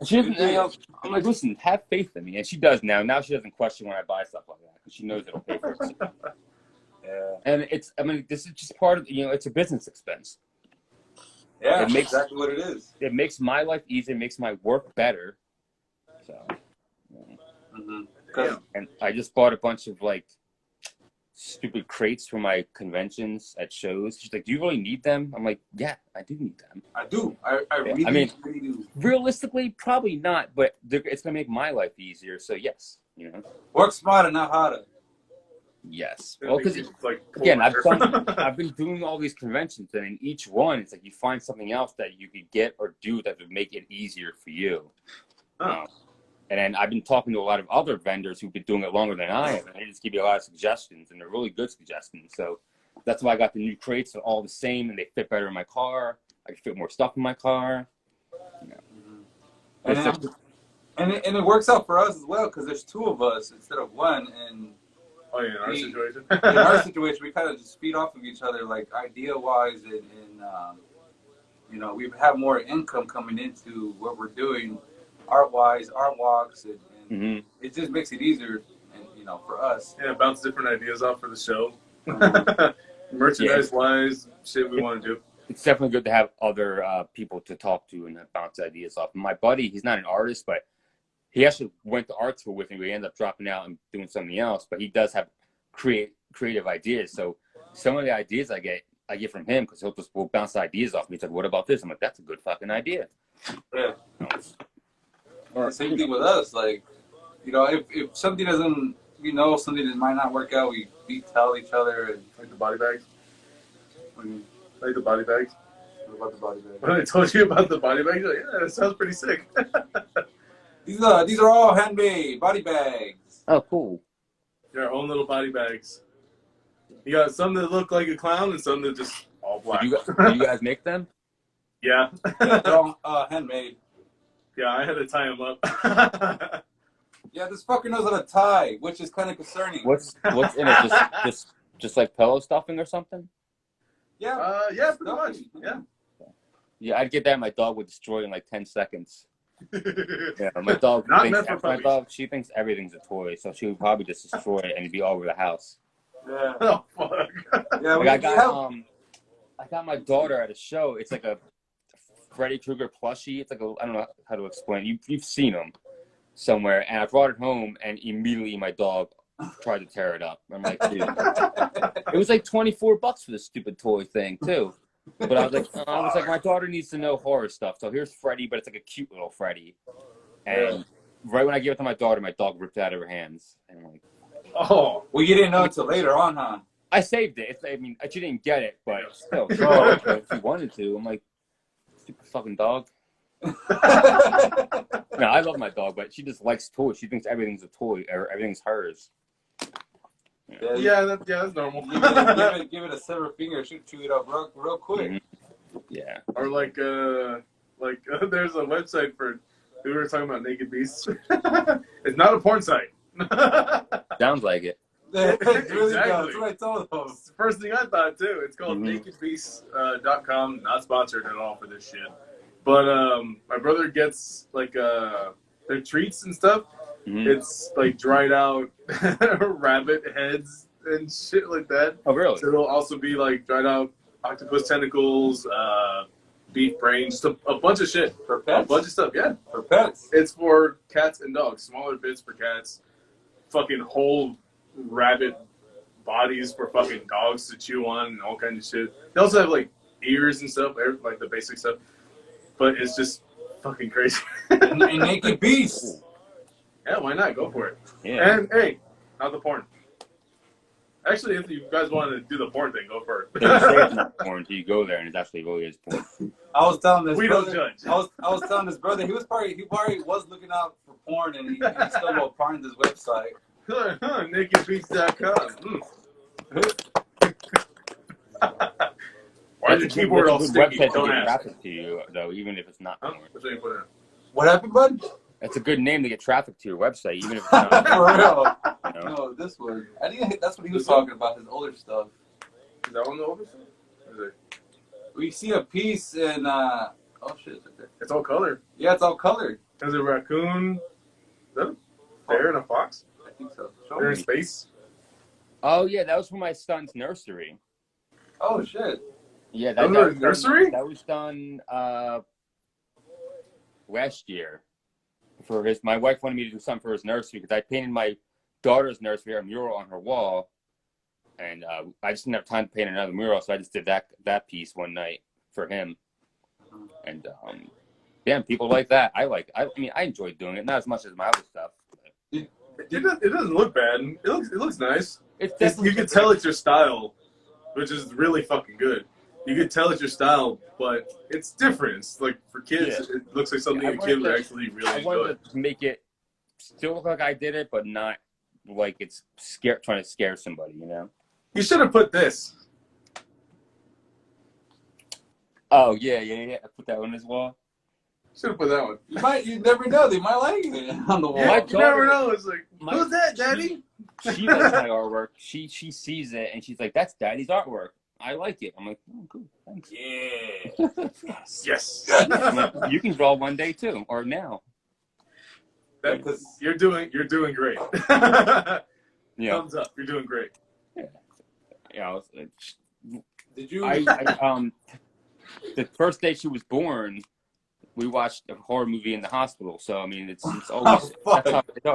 she doesn't. You know, I'm like, "Listen, have faith in me," and she does now. Now she doesn't question when I buy stuff like that because she knows it'll pay for itself. Yeah. And I mean, this is just part of, you know, it's a business expense. Yeah, it makes exactly what it is. It makes my life easier. It makes my work better. So. And I just bought a bunch of like stupid crates for my conventions at shows. She's like, "Do you really need them?" I'm like, "Yeah, I do need them." I do. I really, I mean, really do. realistically, probably not, but it's gonna make my life easier. So yes, you know. Work smarter, not harder. Yes. Well, because like, again, I've been doing all these conventions, and in each one, it's like you find something else that you could get or do that would make it easier for you. And then I've been talking to a lot of other vendors who've been doing it longer than I have, and they just give you a lot of suggestions, and they're really good suggestions. So that's why I got the new crates. They're all the same, and they fit better in my car. I can fit more stuff in my car. You know. And it works out for us as well because there's two of us instead of one, and in our situation, in our situation, we kind of just feed off of each other, like idea-wise, and you know, we have more income coming into what we're doing, art-wise, art walks, and it just makes it easier, and you know, for us. Yeah, bounce different ideas off for the show, merchandise-wise, shit we want to do. It's definitely good to have other people to talk to and bounce ideas off. My buddy, he's not an artist, but he actually went to art school with me. We ended up dropping out and doing something else, but he does have creative ideas. So some of the ideas I get from him because we'll bounce ideas off me. He's like, "What about this?" I'm like, "That's a good fucking idea." Yeah. Same thing with us. Like, you know, if something doesn't, you know, something that might not work out, we tell each other. And like the body bags. Like the body bags. What about the body bags? When I told you about the body bags, like, yeah, that sounds pretty sick. These are all handmade body bags. Oh, cool. They're our own little body bags. You got some that look like a clown and some that just all black. Do you guys make them? Yeah. They're all handmade. Yeah, I had to tie them up. Yeah, this fucker knows how to tie, which is kind of concerning. What's in it? Just like pillow stuffing or something? Yeah. Yeah, pretty much. Yeah. Yeah, I'd get that. My dog would destroy it in like 10 seconds. Yeah, my dog. She thinks everything's a toy, so she would probably just destroy it and it'd be all over the house. Yeah. Oh fuck. Yeah. Like I got my daughter at a show. It's like a Freddy Krueger plushie. It's like I don't know how to explain. You've seen them somewhere, and I brought it home, and immediately my dog tried to tear it up. I'm like, dude. It was like $24 for this stupid toy thing too. But I was like, my daughter needs to know horror stuff. So here's Freddy, but it's like a cute little Freddy. And right when I gave it to my daughter, my dog ripped it out of her hands. And I'm like, oh, well, you didn't know until later on, huh? I saved it. I mean, she didn't get it, but still, if she wanted to, I'm like, stupid fucking dog. No, I love my dog, but she just likes toys. She thinks everything's a toy or everything's hers. Yeah, that's normal. Give it a severed finger, she'll chew it up real quick. Mm-hmm. Yeah. Or like there's a website for. We were talking about naked beasts. It's not a porn site. Sounds like it. Really that's what I told them. It's the first thing I thought too. It's called nakedbeasts.com. Not sponsored at all for this shit. But my brother gets like their treats and stuff. Mm-hmm. It's like dried out rabbit heads and shit like that. Oh, really? So it'll also be like dried out octopus tentacles, beef brains, just a bunch of shit. For pets? A bunch of stuff, yeah. For pets? It's for cats and dogs. Smaller bits for cats. Fucking whole rabbit bodies for fucking dogs to chew on and all kinds of shit. They also have like ears and stuff, like the basic stuff. But it's just fucking crazy. and naked beasts. Yeah, why not? Go for it. Yeah. And hey, not the porn. Actually, if you guys want to do the porn thing, go for it. It's not porn until you go there, and it actually really is porn. I was telling this. We brother, don't judge. I was telling this brother he probably was looking out for porn, and he stumbled upon this website. Nakedbeats.com. Why is your keyboard all sticky? Website Don't to get ask. traffic to you, though, even if it's not porn. What happened, bud? That's a good name to get traffic to your website, even if it's not. For real. You know? No, this one. I think that's what he was talking about, his older stuff. Is that one the older stuff? Is it? We see a piece in, oh shit, it's right there. It's all colored. Yeah, it's all colored. There's a raccoon, is that a bear and a fox? I think so. They're in space. Oh, yeah, that was for my son's nursery. Oh, shit. Yeah, that was nursery? That was done last year. My wife wanted me to do something for his nursery because I painted my daughter's nursery, a mural on her wall, and I just didn't have time to paint another mural, so I just did that piece one night for him. And yeah, people like that. I mean, I enjoyed doing it, not as much as my other stuff. It doesn't look bad. It looks nice. It's definitely you can tell it's your style, which is really fucking good. You can tell it's your style, but it's different. It's like for kids, it looks like something a kid would actually really enjoy. I wanted to make it still look like I did it, but not like it's trying to scare somebody, you know? You should have put this. Oh, yeah. I put that on his wall. Should have put that one. You never know. They might like it on the wall. Yeah, you never know. It's like, who's that, Daddy? She likes my artwork. She sees it, and she's like, that's Daddy's artwork. I like it. I'm like, oh, cool. Thanks. Yeah. Yes. Like, you can draw one day, too, or now. You're doing great. Yeah. Thumbs up. You're doing great. Yeah. Did you? The first day she was born, we watched a horror movie in the hospital. So I mean, it's always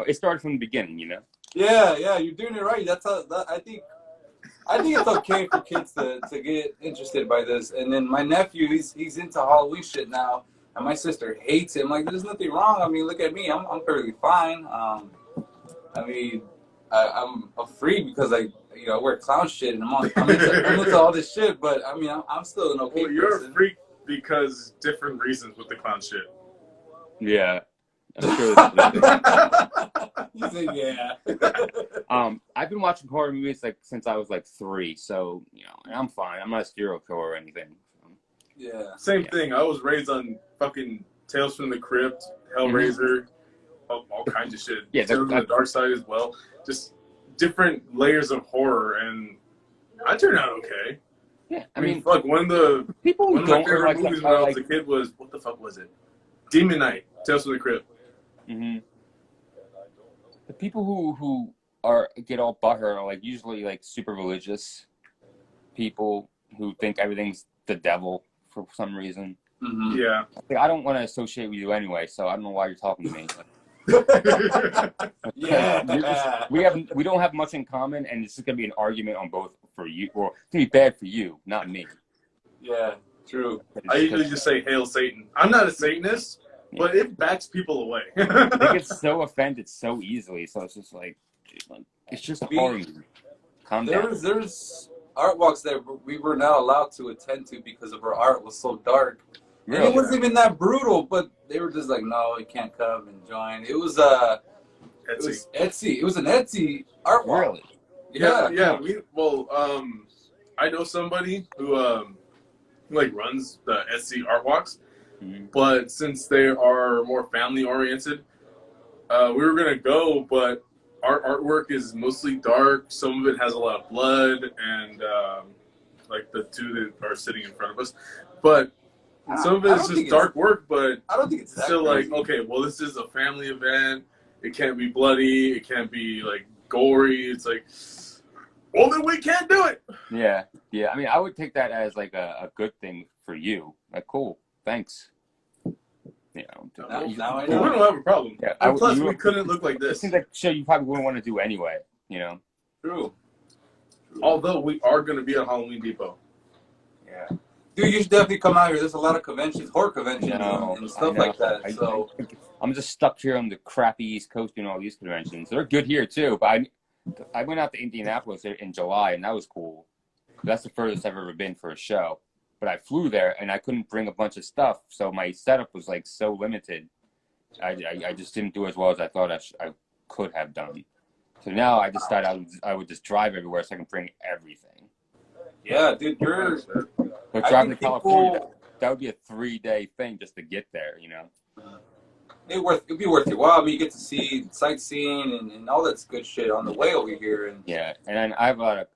it started from the beginning, you know. Yeah, you're doing it right. That's how. I think it's okay for kids to get interested by this. And then my nephew, he's into Halloween shit now, and my sister hates him. Like, there's nothing wrong. I mean, look at me. I'm perfectly fine. I mean, I'm a freak because I wear clown shit and I'm into all this shit. But I mean, I'm still an okay person. You're a freak because different reasons with the clown shit. Yeah. I'm sure You say yeah. I've been watching horror movies since I was 3, so and I'm fine. I'm not a serial killer or anything. So. Yeah. Same thing. I was raised on fucking Tales from the Crypt, Hellraiser, all kinds of shit. Yeah, Tales from the Dark Side as well. Just different layers of horror, and I turned out okay. Yeah, I mean, fuck. One of my favorite movies when I was a kid was, what the fuck was it? Demon Knight, Tales from the Crypt. Mm-hmm. The people who get all butthurt are usually super religious people who think everything's the devil for some reason. Mm-hmm. Yeah. I don't want to associate with you anyway, so I don't know why you're talking to me. Yeah. We don't have much in common, and it's just gonna be an argument on both for you. Well, it's gonna be bad for you, not me. Yeah, true. I usually just say "Hail Satan." I'm not a Satanist, but it backs people away. They get so offended so easily, so it's just it's just horrible. Calm down. There's art walks that we were not allowed to attend to because of our art was so dark. Really? And it wasn't even that brutal, but they were just like, no, you can't come and join. It was Etsy. It was an Etsy art walk. Really? Yeah. I know somebody who runs the Etsy art walks, but since they are more family oriented, we were gonna go, but our artwork is mostly dark. Some of it has a lot of blood, and the two that are sitting in front of us, but. Some of it is just dark work, but I don't think it's still okay, well, this is a family event. It can't be bloody. It can't be gory. It's well, then we can't do it. Yeah. I mean, I would take that as a good thing for you. Cool. Thanks. Now I know. We don't have a problem. Yeah, and plus, we couldn't look like this. It seems like shit you probably wouldn't want to do anyway. True. Although we are going to be at Halloween Depot. Yeah. Dude, you should definitely come out here. There's a lot of conventions, horror conventions, and stuff like that. I'm just stuck here on the crappy East Coast doing all these conventions. They're good here too, but I went out to Indianapolis in July, and that was cool. That's the furthest I've ever been for a show. But I flew there, and I couldn't bring a bunch of stuff, so my setup was so limited. I just didn't do as well as I thought I could have done. So now I decided I would just drive everywhere so I can bring everything. Yeah, dude, But driving to California, that would be a 3-day thing just to get there, It'd be worth your while. I mean, you get to see sightseeing and all that good shit on the way over here. And yeah, and then I have a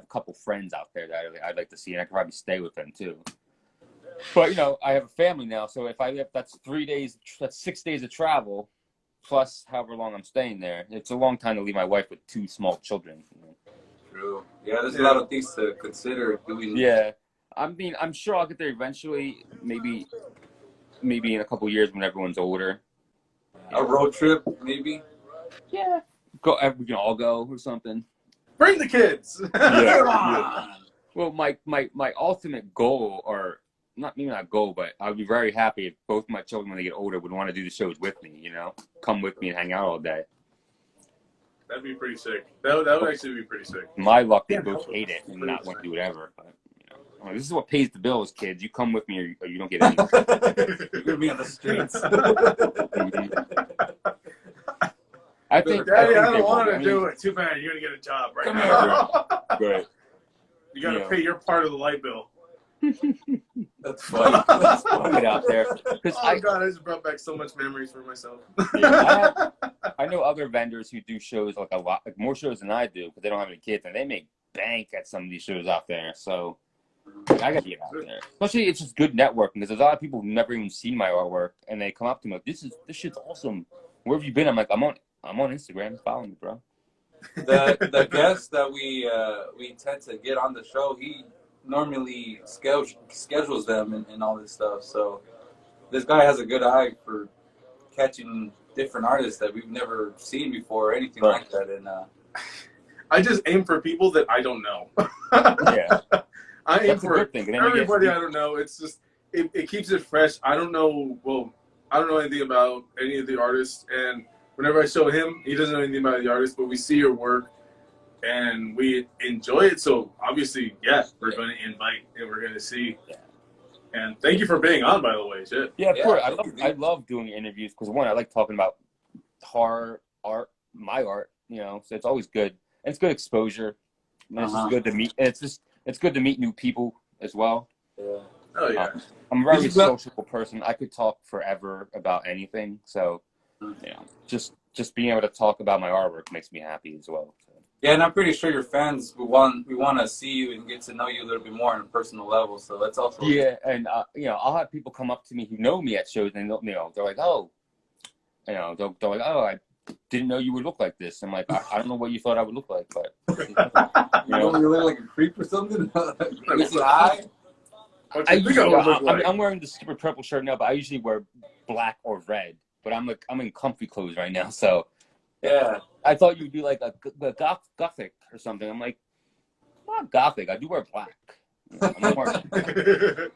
couple friends out there that I'd like to see, and I could probably stay with them too. But I have a family now, so if that's 3 days, that's 6 days of travel, plus however long I'm staying there. It's a long time to leave my wife with 2 small children. True. Yeah, there's a lot of things to consider doing. Yeah, I mean, I'm sure I'll get there eventually. Maybe in a couple years when everyone's older. A road trip, maybe. Yeah. We can all go or something. Bring the kids. Yeah. Come on. Well, my ultimate goal, or not maybe not goal, but I would be very happy if both my children, when they get older, would want to do the shows with me. You know, come with me and hang out all day. That'd be pretty sick. That would actually be pretty sick. My luck, they both hate it and not want to do whatever. But you know, I'm like, this is what pays the bills, kids. You come with me, or you don't get anything. You're gonna be on the streets. I think. Daddy, I they don't want will. to do it. Too bad. You're gonna get a job right Come now. Right. You gotta pay your part of the light bill. That's funny. That's funny. Get out there. Oh God, I just brought back so much memories for myself. Yeah, I know other vendors who do shows like a lot, like more shows than I do, because they don't have any kids, and they make bank at some of these shows out there. So I gotta get out there. Especially, it's just good networking, because there's a lot of people who've never even seen my artwork, and they come up to me like, "This shit's awesome. Where have you been?" I'm like, "I'm on Instagram. Follow me, bro." The guest that we tend to get on the show, he normally schedules them and all this stuff. So this guy has a good eye for catching different artists that we've never seen before or anything like that. And I just aim for people that I don't know. Yeah, I aim that's a for good thing. And then everybody I don't know. It's just it keeps it fresh. I don't know. Well, I don't know anything about any of the artists, and whenever I show him, he doesn't know anything about the artist, but we see your work and we enjoy it. So obviously, yeah, we're going to invite and we're going to see. Yeah. And thank you for being on, by the way. Shit. Yeah, of course. Yeah, I love doing interviews because, one, I like talking about horror art, my art. You know, so it's always good. And it's good exposure. And it's just good to meet. And it's good to meet new people as well. yeah. Oh yeah. I'm a very sociable person. I could talk forever about anything. So, you know, just being able to talk about my artwork makes me happy as well. So. Yeah, and I'm pretty sure your fans we want to see you and get to know you a little bit more on a personal level. So that's also And you know, I'll have people come up to me who know me at shows, and they're like, "Oh, you know, they're like, oh, I didn't know you would look like this." I'm like, I don't know what you thought I would look like, but you know, you look like a creep or something. I'm wearing the stupid purple shirt now, but I usually wear black or red. But I'm in comfy clothes right now, so yeah. I thought you'd be like a gothic or something. I'm like, I'm not gothic. I do wear black. I'm not wearing...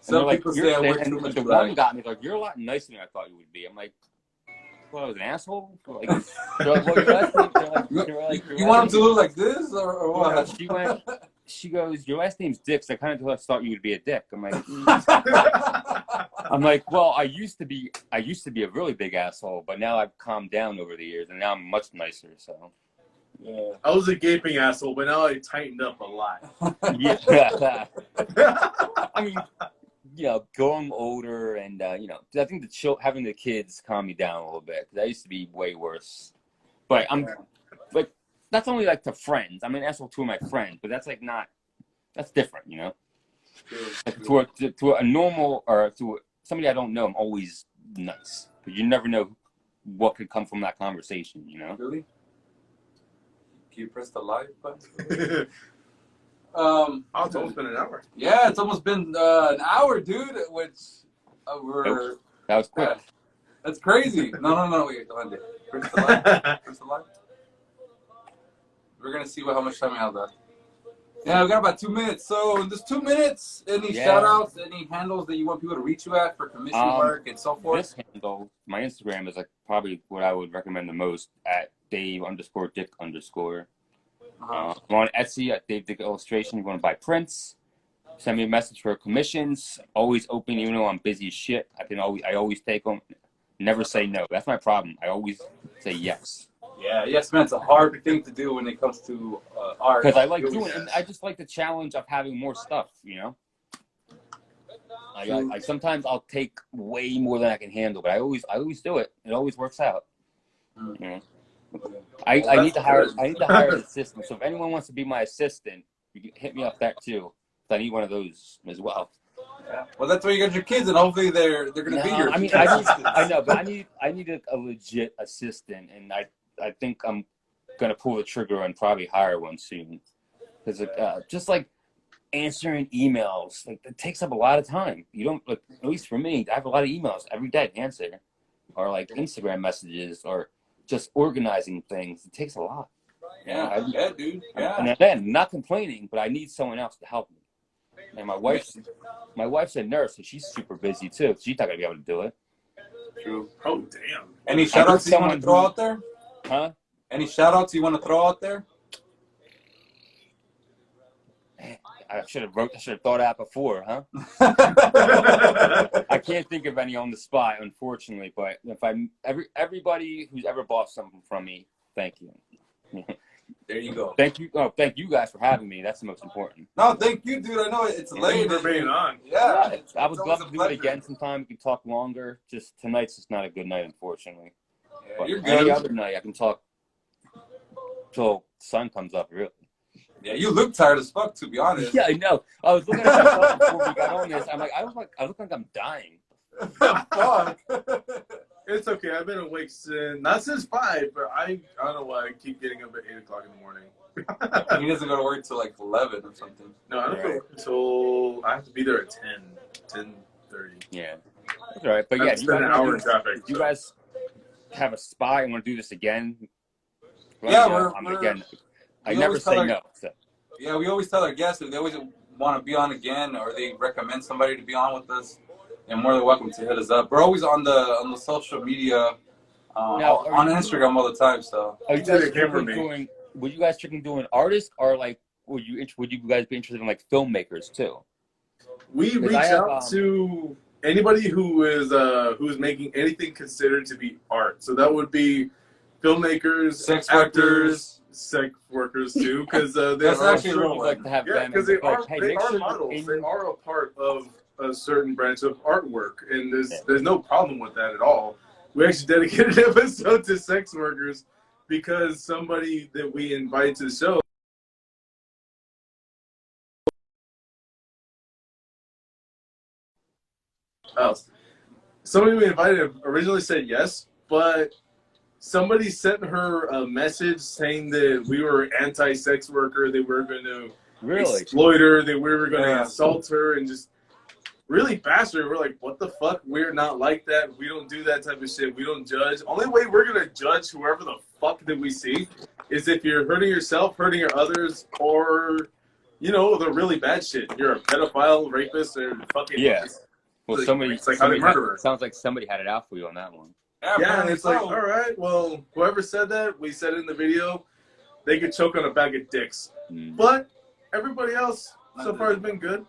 Some like, people say I wear too much the black. one got me like, you're a lot nicer than I thought you would be. I'm like, well, I was an asshole. Like, they're like, well, your last name, you want him to look like this or what? Yeah, she goes, your last name's Dick, so I kind of thought you would be a dick. I'm like, well, I used to be a really big asshole, but now I've calmed down over the years, and now I'm much nicer. So, yeah, I was a gaping asshole, but now I tightened up a lot. yeah. I mean, you know, growing older, and you know, I think having the kids calmed me down a little bit, because I used to be way worse. But I'm like, that's only like to friends. I'm an asshole to my friends, but that's like not. That's different, you know. Like, to a normal or to somebody I don't know, I'm always nice, because you never know what could come from that conversation, you know. Really? Can you press the live button? It's almost been an hour. Yeah, it's almost been an hour, dude. Which we're That was quick. Yeah, that's crazy. No, wait, don't end it. Press the live. Press the live. We're gonna see how much time we have left. Yeah, we got about 2 minutes. So in this 2 minutes, any shout outs, any handles that you want people to reach you at for commission work and so forth? This handle, my Instagram is like probably what I would recommend the most, at Dave_Dick_. I'm on Etsy at Dave Dick Illustration. You want to buy prints? Send me a message for commissions. Always open, even though I'm busy as shit. I always take them. Never say no. That's my problem. I always say yes. Yeah, yes, man. It's a hard thing to do when it comes to art. Because I like doing it, and I just like the challenge of having more stuff, you know? I sometimes I'll take way more than I can handle, but I always do it. It always works out. You know? I need to hire an assistant. So if anyone wants to be my assistant, you can hit me up that too. I need one of those as well. Yeah. Well, that's why you got your kids, and hopefully they're going to be your. I mean, I know, but I need a legit assistant, and I think I'm going to pull the trigger and probably hire one soon. Because just like answering emails, like it takes up a lot of time. You don't, like, at least for me, I have a lot of emails every day to answer, or like Instagram messages, or just organizing things. It takes a lot. Yeah, dude. Yeah. And then, not complaining, but I need someone else to help me. And my wife's a nurse, and she's super busy too. She's not gonna be able to do it. True. Oh damn. Any shout outs you want to throw out there? Huh? Any shout outs you want to throw out there? I should have thought out before, huh? I can't think of any on the spot, unfortunately. But if everybody who's ever bought something from me, thank you. There you go. Thank you. Oh, thank you guys for having me. That's the most important. No, thank you, dude. I know it's late. Thank you for being on. Yeah. I would love to do it again sometime. We can talk longer. Just tonight's just not a good night, unfortunately. Yeah, but you're any good. other night, I can talk till the sun comes up, really. Yeah, you look tired as fuck, to be honest. Yeah, I know. I was looking at myself before we got on this. I'm like, I look like I'm dying. Fuck. It's okay. I've been awake not since 5, but I don't know why I keep getting up at 8 o'clock in the morning. He doesn't go to work till like 11 or something. No, I don't go until I have to be there at 10:30. Yeah, that's all right. But yeah, you an hour in traffic. If you guys have a spot and want to do this again, yeah, again. I never say no. So. Yeah, we always tell our guests if they always want to be on again or they recommend somebody to be on with us, they're more than welcome to hit us up. We're always on the social media, on Instagram all the time. So are you guys doing? Would you guys strictly doing artists or like would you guys be interested in like filmmakers too? We reach out to anybody who is who's making anything considered to be art. So that would be filmmakers, sex actors, sex workers too, because that's actually real like to have them. because they are sure models. They are a part of a certain branch of artwork, and there's no problem with that at all. We actually dedicated an episode to sex workers because somebody that we invited to the show. Somebody we invited originally said yes, but somebody sent her a message saying that we were anti-sex worker, they were going to exploit her, that we were going to assault her, and just really bash her. We're like, what the fuck? We're not like that. We don't do that type of shit. We don't judge. Only way we're going to judge whoever the fuck that we see is if you're hurting yourself, hurting your others, or, you know, the really bad shit. You're a pedophile, rapist, or fucking... Yeah. Well, sounds like somebody had it out for you on that one. Yeah, and it's like, all right, well, whoever said that, we said it in the video, they could choke on a bag of dicks. But everybody else so far has been good.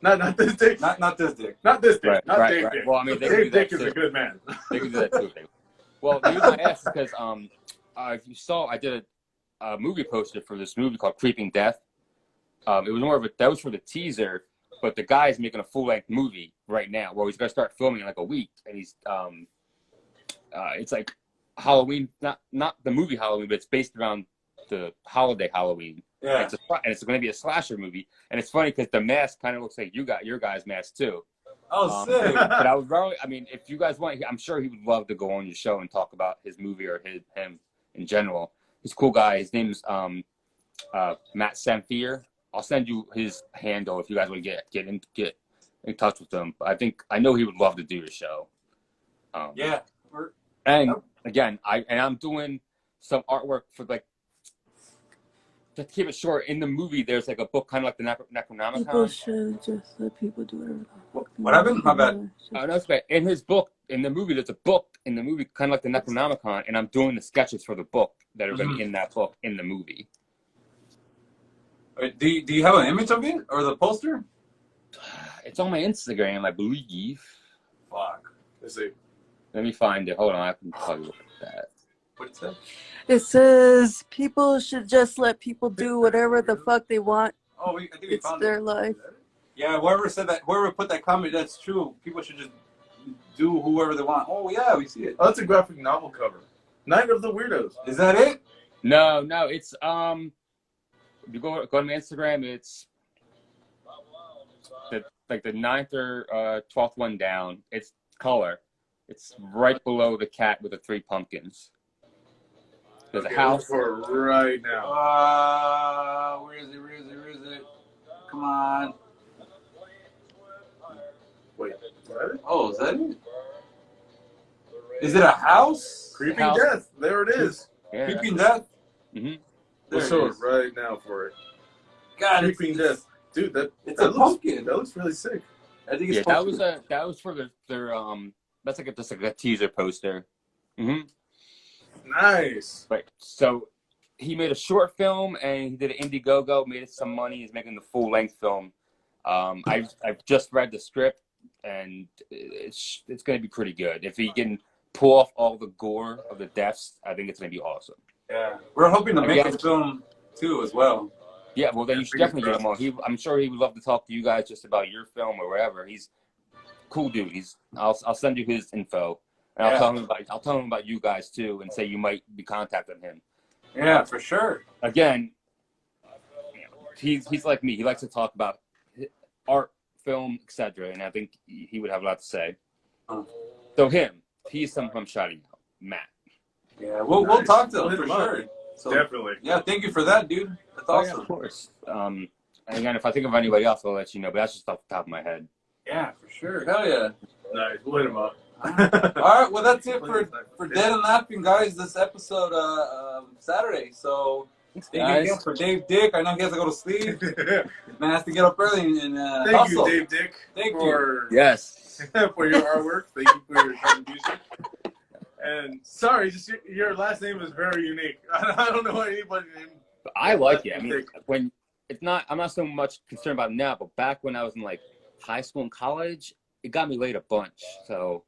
Not this dick. Not this dick. Not this dick. Right, not right, Dave right. Dick. Well, I mean, Dave Dick is a good man. They can do that too. Well, the reason I asked is because if you saw, I did a movie poster for this movie called Creeping Death. It was more of that was for the teaser. But the guy's making a full-length movie right now where he's going to start filming in like a week. And he's, it's like Halloween, not the movie Halloween, but it's based around the holiday Halloween. Yeah. And it's going to be a slasher movie. And it's funny because the mask kind of looks like you got your guy's mask too. Oh, sick. But I mean, if you guys want, I'm sure he would love to go on your show and talk about his movie or him in general. He's a cool guy. His name's Matt Samfier. I'll send you his handle if you guys want to get in touch with him. But I know he would love to do your show. Yeah. And again, I'm doing some artwork for like to keep it short. In the movie, there's like a book kind of like the Necronomicon. People should just let people do whatever. What happened? My bad. No, it's bad. In his book, in the movie, there's a book in the movie kind of like the Necronomicon, and I'm doing the sketches for the book that are going to be in that book in the movie. Do you have an image of it or the poster? It's on my Instagram, I believe. Fuck. Let's see. Let me find it. Hold on, I can tell you that. What it say? It says people should just let people do whatever the fuck they want. Oh, I think we It's found their it. life. Yeah, whoever said that, whoever put that comment, that's true. People should just do whoever they want. Oh yeah, we see it. Oh, that's a graphic novel cover. Night of the Weirdos. Is that it? No, it's if you go to my Instagram, it's the 9th or 12th one down. It's color. It's right below the cat with the 3 pumpkins. There's a house. For right now. Where is it? Come on. Wait, is that it? Oh, is that it? Is it a house? Creeping Death. There it is. Yeah, Creeping Death? Mm-hmm. We'll show it right now for it. God, Creeping Death. Dude, it's that a looks, pumpkin. That looks really sick. I think it's Yeah, pumpkin. that was for their that's like just like a teaser poster. Mm-hmm. Nice. Right. So he made a short film and he did an Indiegogo, made some money. He's making the full length film. I've just read the script and it's going to be pretty good. If he can pull off all the gore of the deaths, I think it's going to be awesome. Yeah, we're hoping to make a film too as well. Yeah, well then you should definitely get him on. I'm sure he would love to talk to you guys just about your film or wherever. He's a cool dude. I'll send you his info. And I'll tell him about you guys too, and say you might be contacting him. Yeah, for sure. Again, he's like me. He likes to talk about art, film, etc. And I think he would have a lot to say. So he's someone I'm shouting out, Matt. Yeah, we'll talk to him for sure. So, definitely. Yeah, thank you for that, dude. That's awesome. Yeah, of course. And again, if I think of anybody else, I'll let you know. But that's just off the top of my head. Yeah, for sure. Hell yeah. Nice. We'll hit him up. All right, well that's it for Dead and Laughing, guys. This episode Saturday. So thank you again for Dave Dick. I know he has to go to sleep. Man has to get up early and thank you, Dave Dick. Thank you. Yes. For your artwork. Thank you for your contribution. And sorry, just your last name is very unique. I don't know anybody named. I like it. I mean, when it's not, I'm not so much concerned about it now, but back when I was in like high school and college, it got me laid a bunch. So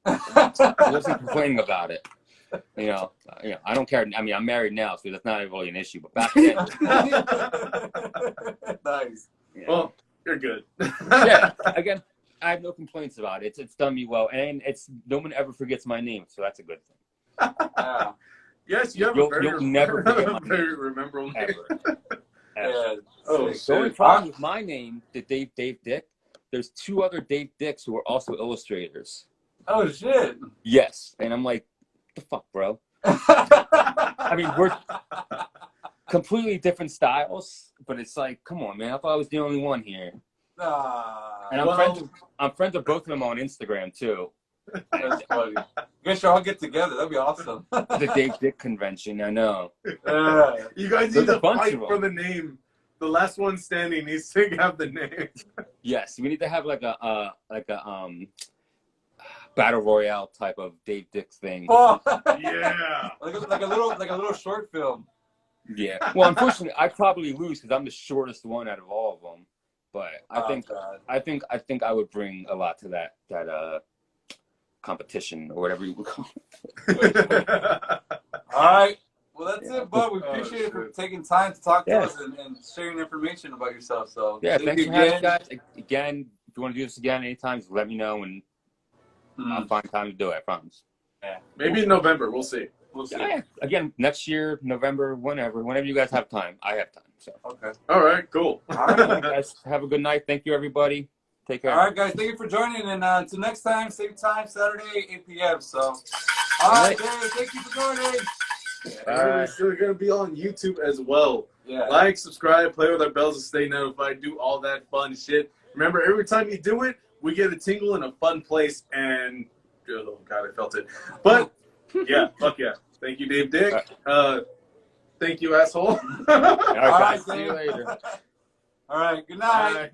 I wasn't complaining about it. You know, I don't care. I mean, I'm married now, so that's not really an issue. But back then, nice. Yeah. Well, you're good. Yeah. Again, I have no complaints about it. It's done me well, and no one ever forgets my name, so that's a good thing. Yes, you have you'll never forget my very memorable name. Ever. Yeah. Oh, the only problem with my name, the Dave Dick, there's 2 other Dave Dicks who are also illustrators. Oh shit. Yes, and I'm like, what the fuck, bro? I mean, we're completely different styles, but it's like, come on, man. I thought I was the only one here. And I'm friends with both of them on Instagram too. That's funny. You guys should all get together. That'd be awesome. The Dave Dick convention, I know. You guys need to fight for the name. The last one standing needs to have the name. Yes, we need to have like a battle royale type of Dave Dick thing. Oh. Yeah. like a little short film. Yeah. Well, unfortunately, I probably lose because I'm the shortest one out of all of them. But I think I would bring a lot to that competition or whatever you would call it. All right. Well, that's it, bud. We appreciate it for taking time to talk to us and sharing information about yourself. So yeah, thanks for having us, guys. Again, if you want to do this again anytime, just let me know and I'll find time to do it. I promise. Yeah. Maybe in November. We'll see. We'll see. Yeah. Again, next year, November, whenever you guys have time, I have time. So. Okay. All right. Cool. All right, guys. Have a good night. Thank you, everybody. Take care. All right, guys. Thank you for joining. And until next time, same time, Saturday, 8 p.m. So, all right, Dave. Thank you for joining. We're still going to be on YouTube as well. Yeah. Like, subscribe, play with our bells to stay notified, do all that fun shit. Remember, every time you do it, we get a tingle in a fun place, and oh god, I felt it. But yeah, fuck yeah. Thank you, Dave Dick. Thank you, asshole. All right, guys. See you later. All right, good night.